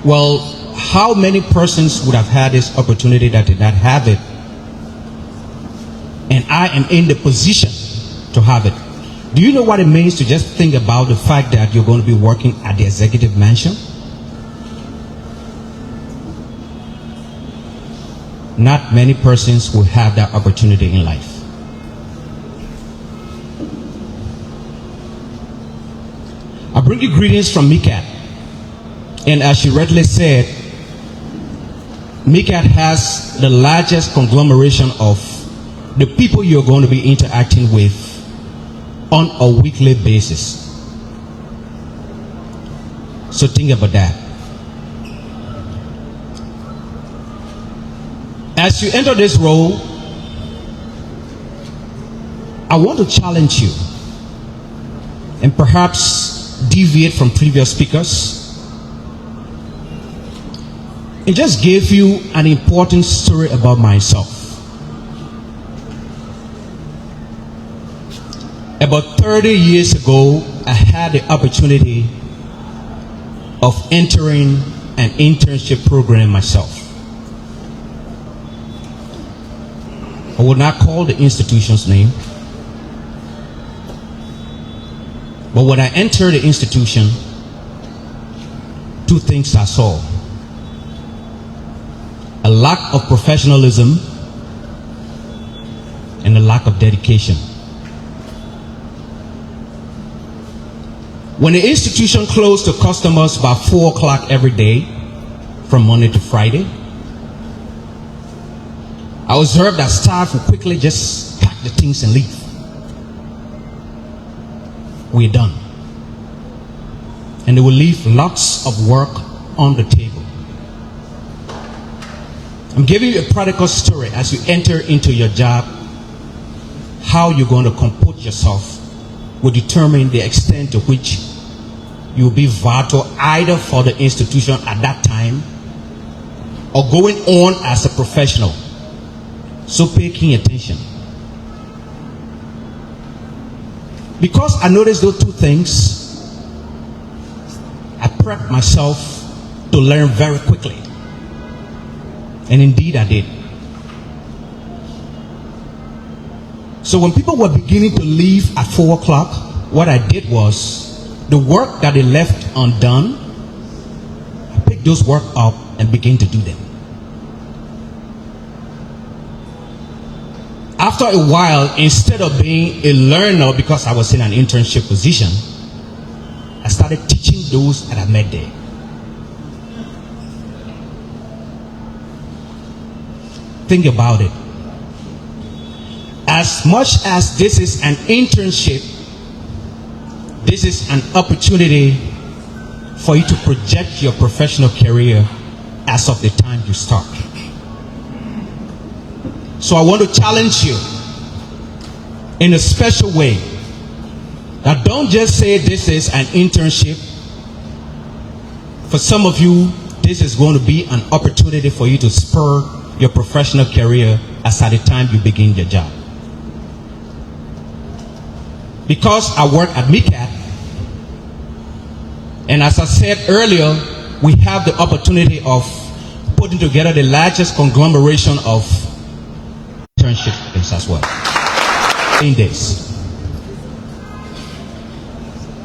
well, how many persons would have had this opportunity that did not have it? And I am in the position to have it. Do you know what it means to just think about the fact that you're going to be working at the executive mansion? Not many persons will have that opportunity in life. I bring you greetings from MICAT. And as she rightly said, MICAT has the largest conglomeration of the people you're going to be interacting with on a weekly basis. So think about that. As you enter this role, I want to challenge you and perhaps deviate from previous speakers and just give you an important story about myself. About 30 years ago, I had the opportunity of entering an internship program myself. I will not call the institution's name. But when I entered the institution, two things I saw. A lack of professionalism and a lack of dedication. When the institution closed to customers by 4 o'clock every day, from Monday to Friday, I observed that staff would quickly just pack the things and leave. We're done. And they will leave lots of work on the table. I'm giving you a practical story as you enter into your job. How you're going to comport yourself will determine the extent to which you will be vital either for the institution at that time or going on as a professional. So pay keen attention. Because I noticed those two things, I prepped myself to learn very quickly. And indeed I did. So when people were beginning to leave at 4 o'clock, what I did was, the work that they left undone, I picked those work up and began to do them. After a while, instead of being a learner because I was in an internship position, I started teaching those that I met there. Think about it. As much as this is an internship, this is an opportunity for you to project your professional career as of the time you start. So I want to challenge you in a special way that don't just say this is an internship. For some of you, this is going to be an opportunity for you to spur your professional career as at the time you begin your job. Because I work at MICAT, and as I said earlier, we have the opportunity of putting together the largest conglomeration of internships as well. In this,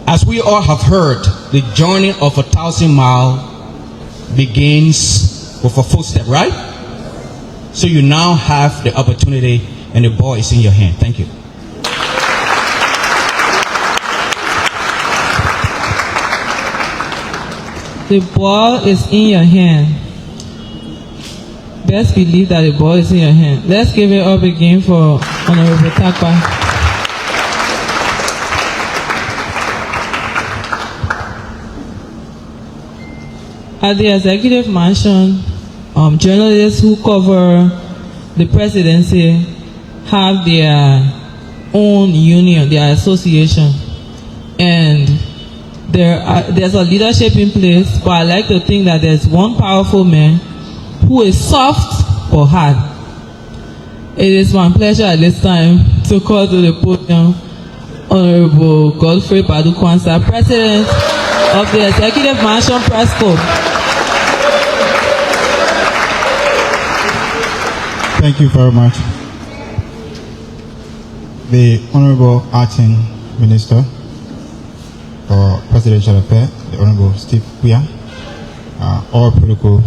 as we all have heard, the journey of 1,000 miles begins with a footstep, right? So you now have the opportunity, and the ball is in your hand. Thank you. The ball is in your hand. Best believe that the ball is in your hand. Let's give it up again for Honorable Takpa. At the Executive Mansion, journalists who cover the presidency have their own union, their association, and there's a leadership in place, but I like to think that there's one powerful man who is soft but hard. It is my pleasure at this time to call to the podium Honorable Godfrey Badukwansa, President of the Executive Mansion Press Corps. Thank you very much. The Honorable Acting Minister for Presidential Affairs, the Honorable Steve Kuya, all protocol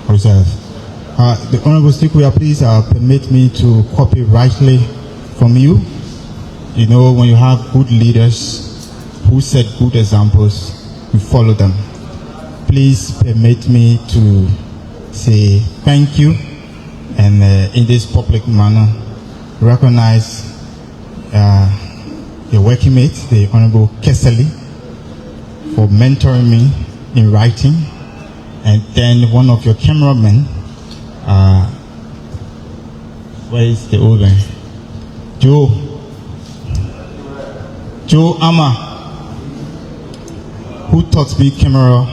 observed. The Honorable Steve Kuya, please permit me to copy rightly from you. You know, when you have good leaders who set good examples, we follow them. Please permit me to say thank you, and in this public manner, recognize your working mate, the Honorable Keseli, for mentoring me in writing, and then one of your cameramen, where is the old man? Joe Ama, who taught me camera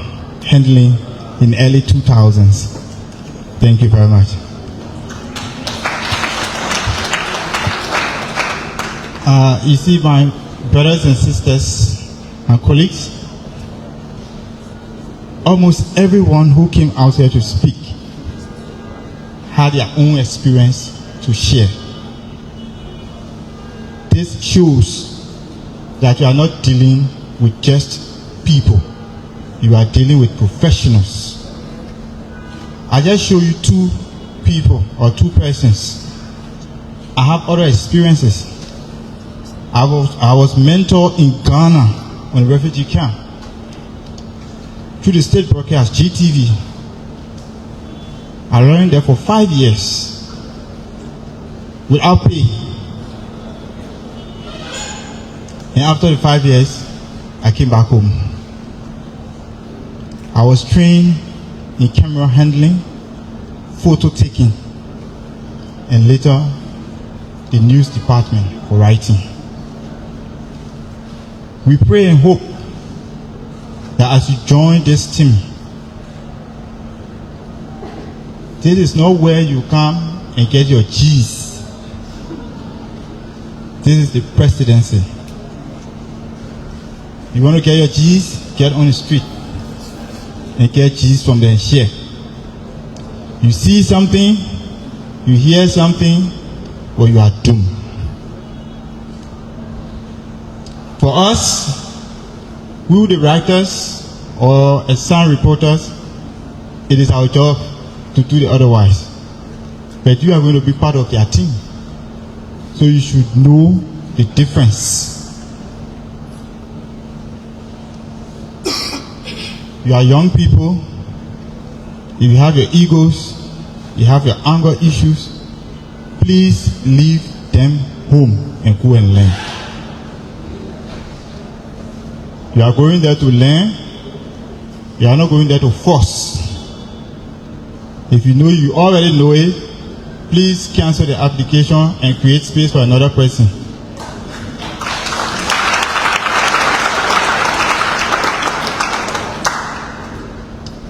handling in early 2000s. Thank you very much. You see, my brothers and sisters and colleagues, almost everyone who came out here to speak had their own experience to share. This shows that you are not dealing with just people. You are dealing with professionals. I just show you two people or two persons. I have other experiences. I was mentored in Ghana on a refugee camp through the state broadcast GTV. I learned there for 5 years without pay. And after the 5 years, I came back home. I was trained in camera handling, photo taking, and later the news department for writing. We pray and hope that as you join this team, this is not where you come and get your G's. This is the presidency. You want to get your G's? Get on the street and get G's from the share. You see something, you hear something, or you are doomed. For us, we the writers or assigned reporters, it is our job to do the otherwise. But you are going to be part of their team. So you should know the difference. You are young people. If you have your egos, you have your anger issues, please leave them home and go and learn. You are going there to learn. You are not going there to force. If you know you already know it, please cancel the application and create space for another person.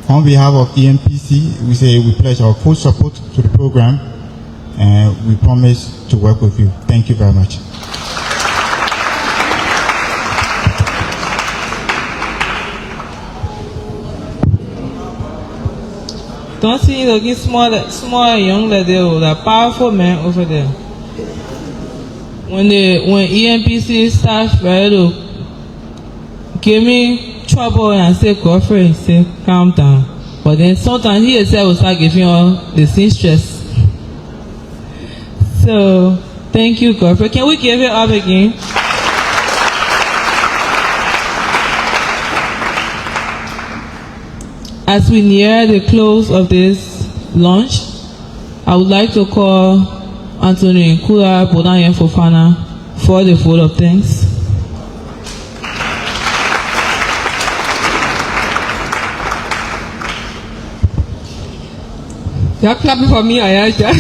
On behalf of EMPC, we say we pledge our full support to the program and we promise to work with you. Thank you very much. Don't see looking small young lady, that powerful man over there. When EMPC staff ready to give me trouble and say, girlfriend, say, calm down. But then sometimes he himself will start giving all the same stress. So, thank you, girlfriend. Can we give it up again? as we near the close of this launch, I would like to call Anthony Nkula Bodayen Fofana for the vote of thanks. You're clapping for me, Ayaja.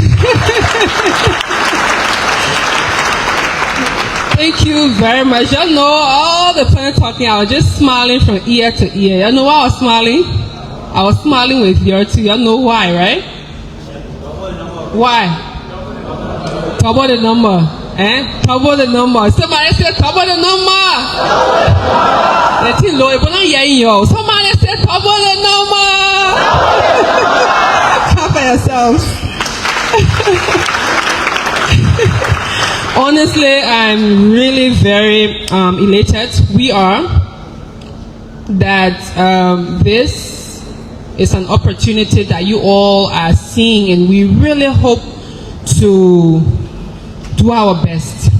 Thank you very much. You know, all the fun talking, I was just smiling from ear to ear. You know why I was smiling? I was smiling with your too. You know why, right? Why? Talk about the number. Talk about the number. Somebody said, talk about the number. Let it low. Somebody said, talk about the number. Clap for yourselves. Honestly, I'm really very elated. We are that this is an opportunity that you all are seeing, and we really hope to do our best.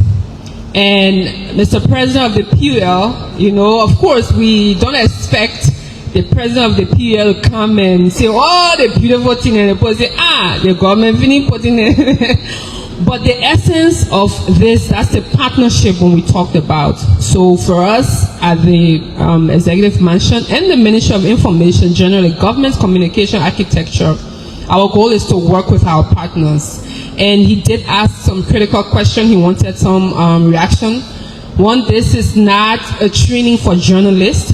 And Mr. President of the PUL, you know, of course, we don't expect the president of the PUL to come and say, oh, the beautiful thing, and the say, the government finna put in it. But the essence of this, that's the partnership when we talked about. So for us at the Executive Mansion and the Ministry of Information, generally government communication architecture, our goal is to work with our partners. And he did ask some critical questions. He wanted some reaction. One, this is not a training for journalists.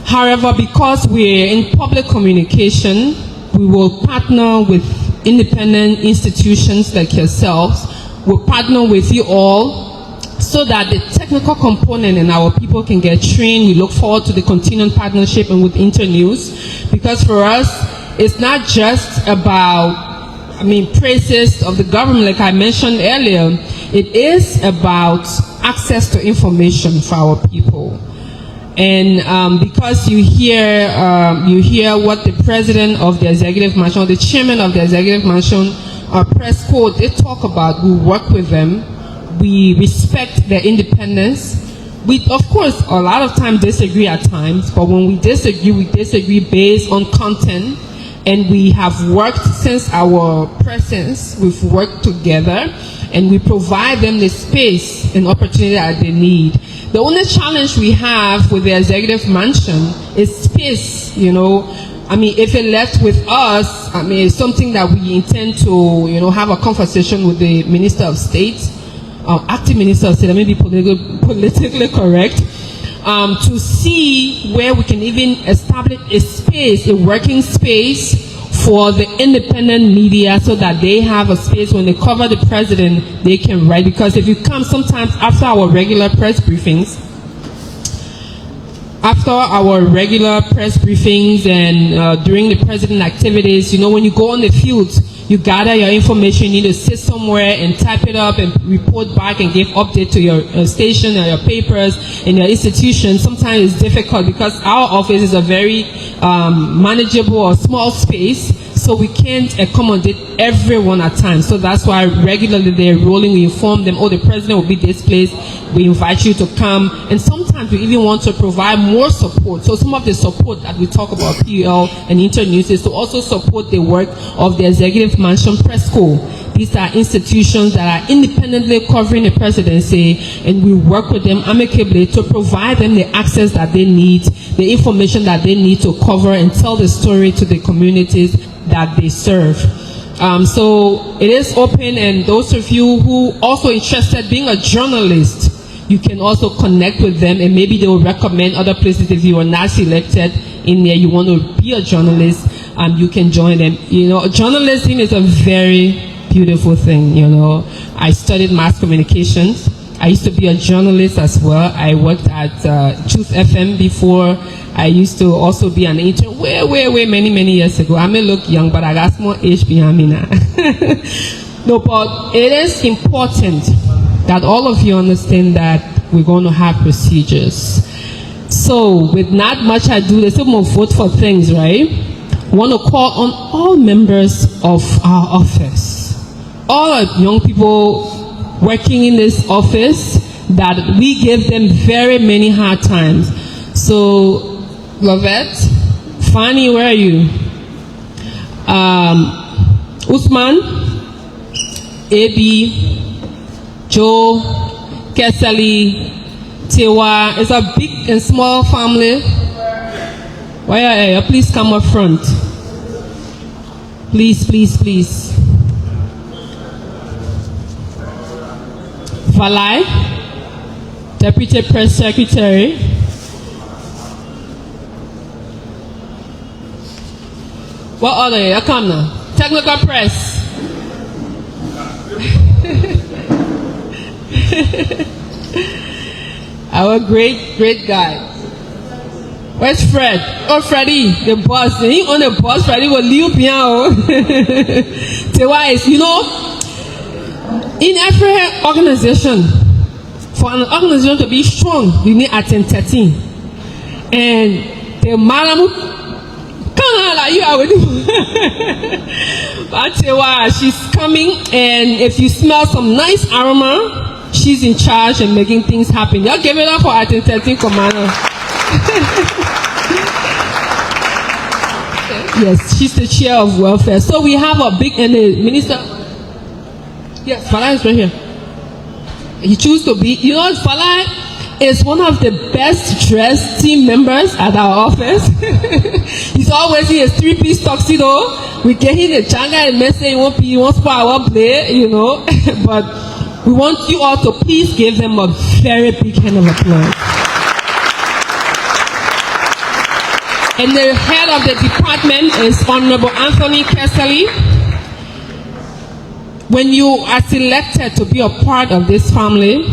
However, because we're in public communication, we will partner with independent institutions like yourselves. We'll partner with you all so that the technical component and our people can get trained. We look forward to the continuing partnership and with Internews, because for us, it's not just about, praises of the government, like I mentioned earlier. It is about access to information for our people. And because you hear what the president of the Executive Mansion, or the chairman of the Executive Mansion press code, they talk about, we work with them, we respect their independence. We, of course, a lot of times disagree at times, but when we disagree based on content, and we have worked since our presence, we've worked together, and we provide them the space and opportunity that they need. The only challenge we have with the Executive Mansion is space, you know. If it left with us, it's something that we intend to, have a conversation with the Minister of State, acting Minister of State, let me be politically correct, to see where we can even establish a space, a working space for the independent media, so that they have a space when they cover the president, they can write. Because if you come sometimes after our regular press briefings, and during the president activities, when you go on the field, you gather your information, you need to sit somewhere and type it up and report back and give update to your station or your papers and your institution. Sometimes it's difficult because our office is a very manageable or small space, so we can't accommodate everyone at times. So that's why regularly they're rolling. We inform them, the president will be this place. We invite you to come. And sometimes we even want to provide more support. So some of the support that we talk about PUL and Internews is to also support the work of the Executive Mansion Press School. These are institutions that are independently covering the presidency, and we work with them amicably to provide them the access that they need, the information that they need to cover and tell the story to the communities that they serve. So it is open, and those of you who also interested being a journalist, you can also connect with them, and maybe they will recommend other places. If you are not selected in there, you want to be a journalist, you can join them. Journalism is a very beautiful thing. I studied mass communications. I used to be a journalist as well. I worked at Truth FM before. I used to also be an intern way many years ago. I may look young, but I got more age behind me now. No, but it is important that all of you understand that we're going to have procedures. So with not much ado, let's move vote for things, right? I want to call on all members of our office, all our young people working in this office, that we give them very many hard times. So Lovette, Fanny, where are you? Usman, AB, Joe, Kesali, Tewa. It's a big and small family. Why are you? Please come up front. Please, please, please. Valai, Deputy Press Secretary. What other? I come now. Technical Press. Our great guy. Where's Fred? Oh, Freddie, the boss. He on the boss. Freddie will leave piano. You know, in every organization, for an organization to be strong, you need attend 13. And the madam, like you are with But she's coming, and if you smell some nice aroma, she's in charge and making things happen. Y'all give it up for attend 13 commander. Yes, she's the chair of welfare. So we have a big, and the minister. Yes, Falai is right here. He chose to be. You know, Falai is one of the best dressed team members at our office. He's always in his 3-piece tuxedo. We get him the changa and message. He wants power play, you know. But we want you all to please give them a very big hand of applause. And the head of the department is Honorable Anthony Kesali. When you are selected to be a part of this family,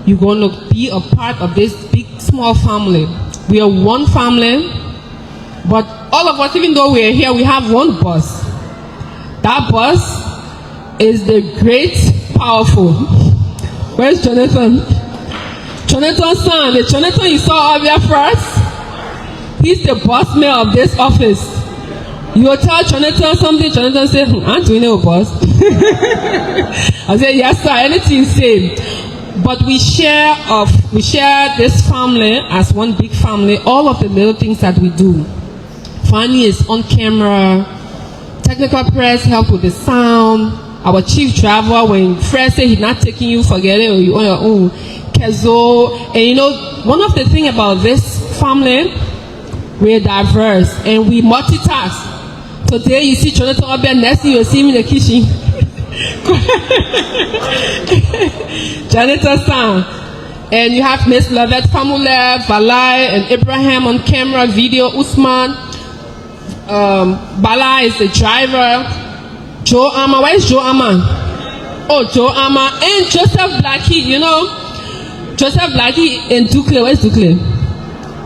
you're going to be a part of this big, small family. We are one family, but all of us, even though we are here, we have one boss. That boss is the great, powerful. Where's Jonathan? Jonathan's son, the Jonathan you saw up there first. He's the boss man of this office. You will tell Jonathan something, Jonathan says, aren't we no boss? I said, yes sir, anything you say. But we share this family as one big family, all of the little things that we do. Fanny is on camera, technical press help with the sound, our chief driver, when Fred say he's not taking you, forget it, or you on your own. Kezo, and you know, one of the things about this family, we're diverse and we multitask. Today you see Jonathan up there, next thing you see him in the kitchen. Jonathan San. And you have Miss Lavette Famule, Valai, and Abraham on camera, video, Usman. Bala is the driver. Joe Ama, where is Joe Ama? Oh, Joe Ama. And Joseph Blackie, you know. Joseph Blackie and Dukle, where's Dukle?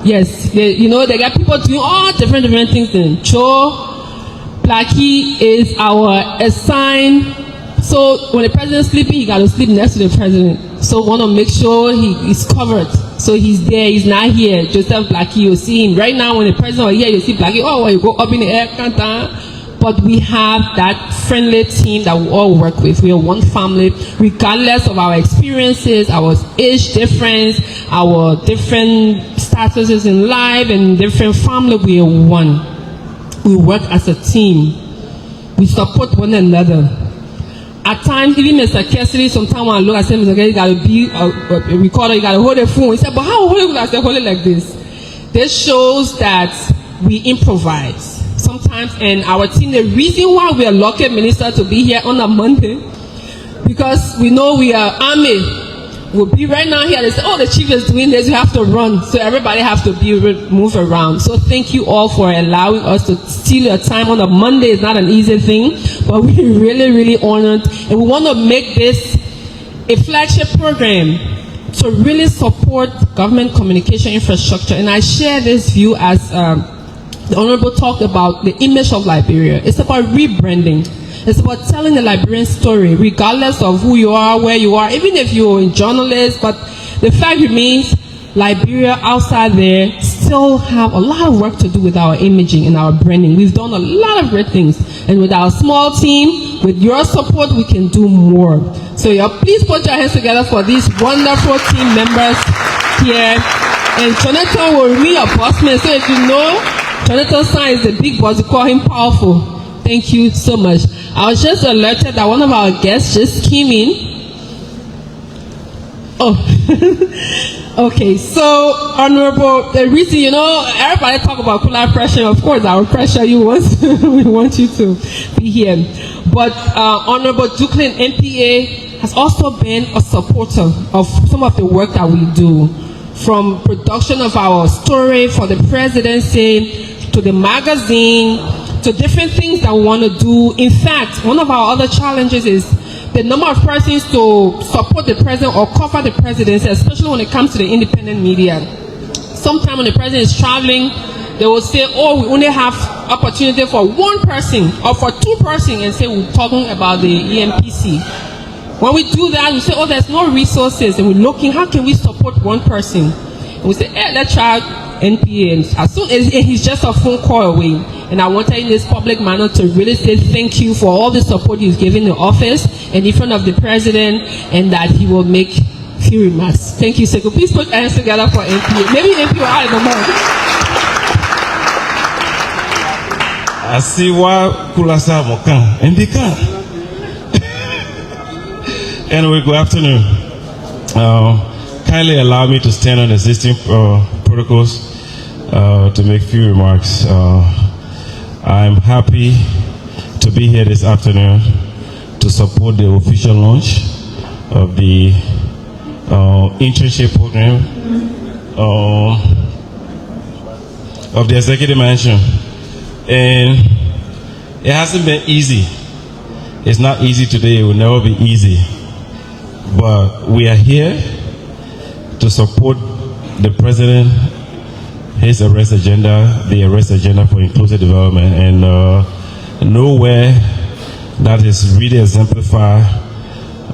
Yes, you know, they got people doing all different things. Then Joe Blackie is our assigned. So when the president's sleeping, he got to sleep next to the president. So want to make sure he is covered. So he's there. He's not here. Joseph Blackie, you'll see him right now. When the president is here, you see Blackie. Oh, well, you go up in the air, but we have that friendly team that we all work with. We are one family, regardless of our experiences, our age difference, our different statuses in life, and different family. We are one. We work as a team. We support one another. At times, even Mr. Kesley, sometimes when I look, I say, Mr. Kesley, you got to be a recorder, you got to hold the phone. He said, but how hold it? I said, hold it like this. This shows that we improvise. Sometimes, and our team, the reason why we are lucky, Minister, to be here on a Monday, because we know we are army. We'll be right now here. They say, oh, the chief is doing this, you have to run. So everybody have to move around. So thank you all for allowing us to steal your time on a Monday. It's not an easy thing, but we're really, really honored. And we want to make this a flagship program to really support government communication infrastructure. And I share this view as the Honorable talked about the image of Liberia. It's about rebranding. It's about telling the Liberian story, regardless of who you are, where you are, even if you're a journalist. But the fact remains, Liberia outside there still have a lot of work to do with our imaging and our branding. We've done a lot of great things. And with our small team, with your support, we can do more. So please put your hands together for these wonderful team members here. And Jonathan will remain a boss man. So if you know Jonathan's son is the big boss. We call him powerful. Thank you so much. I was just alerted that one of our guests just came in. Oh, okay. So, Honorable, the reason, everybody talk about Kula pressure. Of course, our pressure, we want you to be here. But Honorable Duklin MPA has also been a supporter of some of the work that we do, from production of our story for the presidency, to the magazine, to different things that we want to do. In fact, one of our other challenges is the number of persons to support the president or cover the presidency, especially when it comes to the independent media. Sometimes when the president is traveling, they will say, oh, we only have opportunity for one person or for two persons, and say we're talking about the EMPC. When we do that, we say, oh, there's no resources, and we're looking, how can we support one person? And we say, hey, let's try NPA. And as soon as he's just a phone call away. And I wanted in this public manner to really say thank you for all the support he's given the office and in front of the president, and that he will make few remarks. Thank you, Seko. Please put hands together for NPA. Maybe NPA will add a moment. I see why Kulasa Mokan. Indika. Anyway, good afternoon. Kindly allow me to stand on existing protocols to make few remarks. I'm happy to be here this afternoon to support the official launch of the internship program of the Executive Mansion. And it hasn't been easy. It's not easy today. It will never be easy. But we are here to support the president, his arrest agenda, the arrest agenda for inclusive development, and nowhere that is really exemplified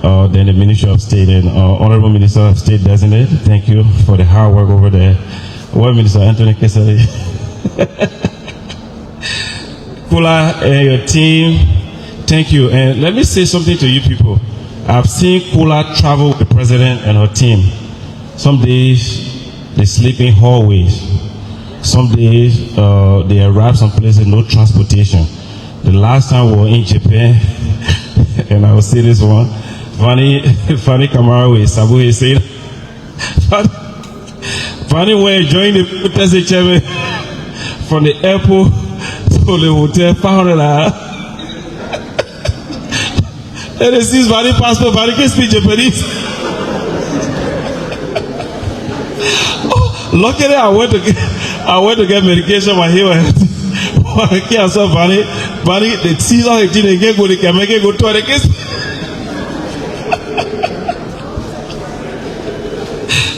than the Ministry of State and Honorable Minister of State designate. Thank you for the hard work over there. Well, Minister Anthony Kesari. Kula and your team, thank you. And let me say something to you people. I've seen Kula travel with the president and her team. Some days they sleep in hallways. Some days they arrive some places no transportation. The last time we were in Japan, and I will say this one, Fanny Kamara with Sabu said, Fanny went joined the protest chairman from the airport to the hotel, 500 hours. And it sees Fanny passport, Fanny can speak Japanese. Luckily, I went to get medication when he went. I saw Fanny, the season 18 again, go to make it go to the case.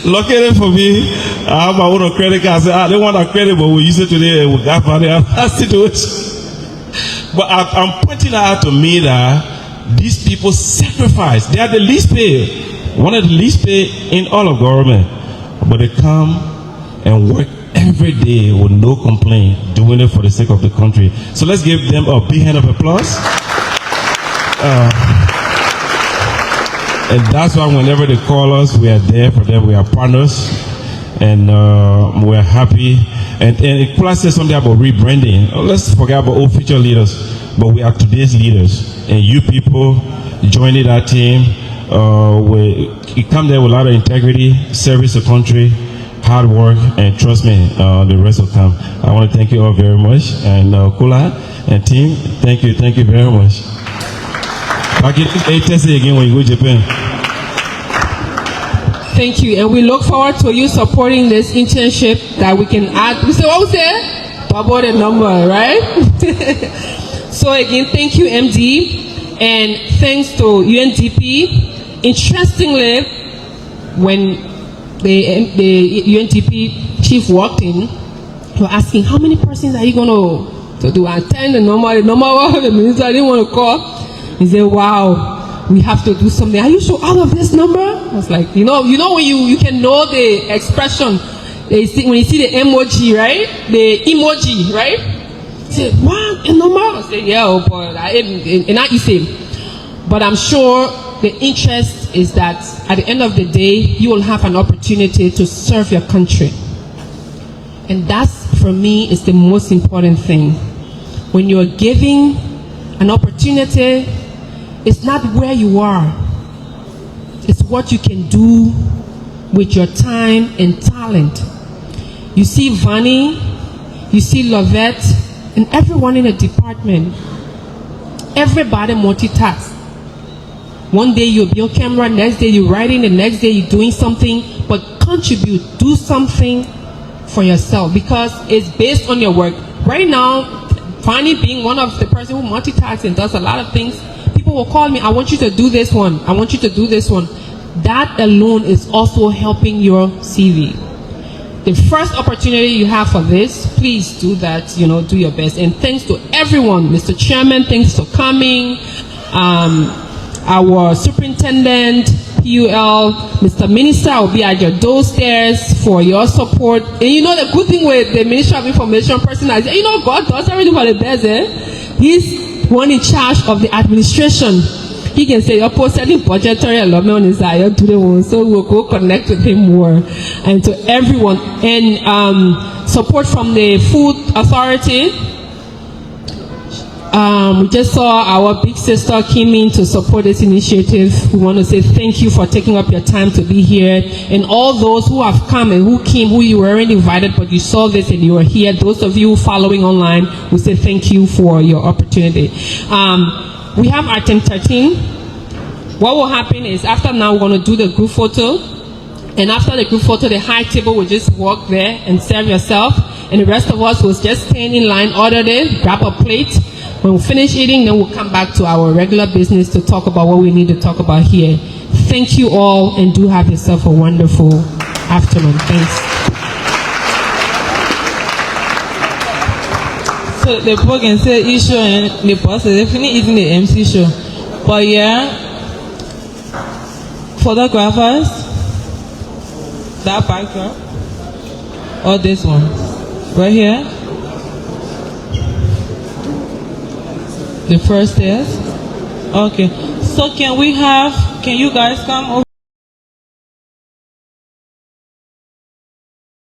Luckily for me, I have my own credit card. I said, I don't want a credit, but we use it today. We got Fanny out that situation. But I'm pointing out to me that these people sacrifice. They are the least paid, one of the least paid in all of government. But they come and work every day with no complaint, doing it for the sake of the country. So let's give them a big hand of applause. And that's why whenever they call us, we are there for them. We are partners, and we're happy. And Kula said something about rebranding. Let's forget about old future leaders, but we are today's leaders. And you people joining our team, you come there with a lot of integrity, service to country, hard work, and trust me, the rest will come. I want to thank you all very much. And Kula and team, thank you very much. Back in again when you go to Japan. Thank you, and we look forward to you supporting this internship that we can add. We say, what was it? Double the number, right? So again, thank you, MD, and thanks to UNDP. Interestingly, when the UNDP chief walked in, they were asking, how many persons are you going to do? And 10, the number the minister didn't want to call. He said, wow, we have to do something. Are you sure out of this number? I was like, you know when you can know the expression, when you see the emoji, right? The emoji, right? He said, what, a number? I said, yeah, but but I'm sure the interest is that at the end of the day, you will have an opportunity to serve your country. And that's for me is the most important thing. When you're giving an opportunity, it's not where you are. It's what you can do with your time and talent. You see Vani, you see Lovette, and everyone in the department. Everybody multitasks. One day you'll be on camera, next day you're writing, the next day you're doing something, but contribute, do something for yourself because it's based on your work. Right now, Vani being one of the person who multitasks and does a lot of things, people will call me, I want you to do this one, I want you to do this one. That alone is also helping your CV. The first opportunity you have for this, please do that, do your best. And thanks to everyone, Mr. Chairman, thanks for coming, our superintendent, PUL, Mr. Minister will be at your doorstairs for your support. And the good thing with the Ministry of Information person is, God does everything for the best, He's one in charge of the administration. He can say, you're posting budgetary allotment on his side, so we'll go connect with him more. And to everyone. And support from the Food Authority. We just saw our big sister came in to support this initiative. We want to say thank you for taking up your time to be here. And all those who have come and who came, who you weren't invited, but you saw this and you were here. Those of you following online, we say thank you for your opportunity. We have item 13. What will happen is after now, we're going to do the group photo. And after the group photo, the high table will just walk there and serve yourself. And the rest of us will just stand in line, order it, grab a plate. When we finish eating, then we'll come back to our regular business to talk about what we need to talk about here. Thank you all, and do have yourself a wonderful afternoon. Thanks. So the people can say issue and the boss is definitely eating the MC show. But yeah, photographers, that backdrop, or this one, right here. The first is okay. So can you guys come over?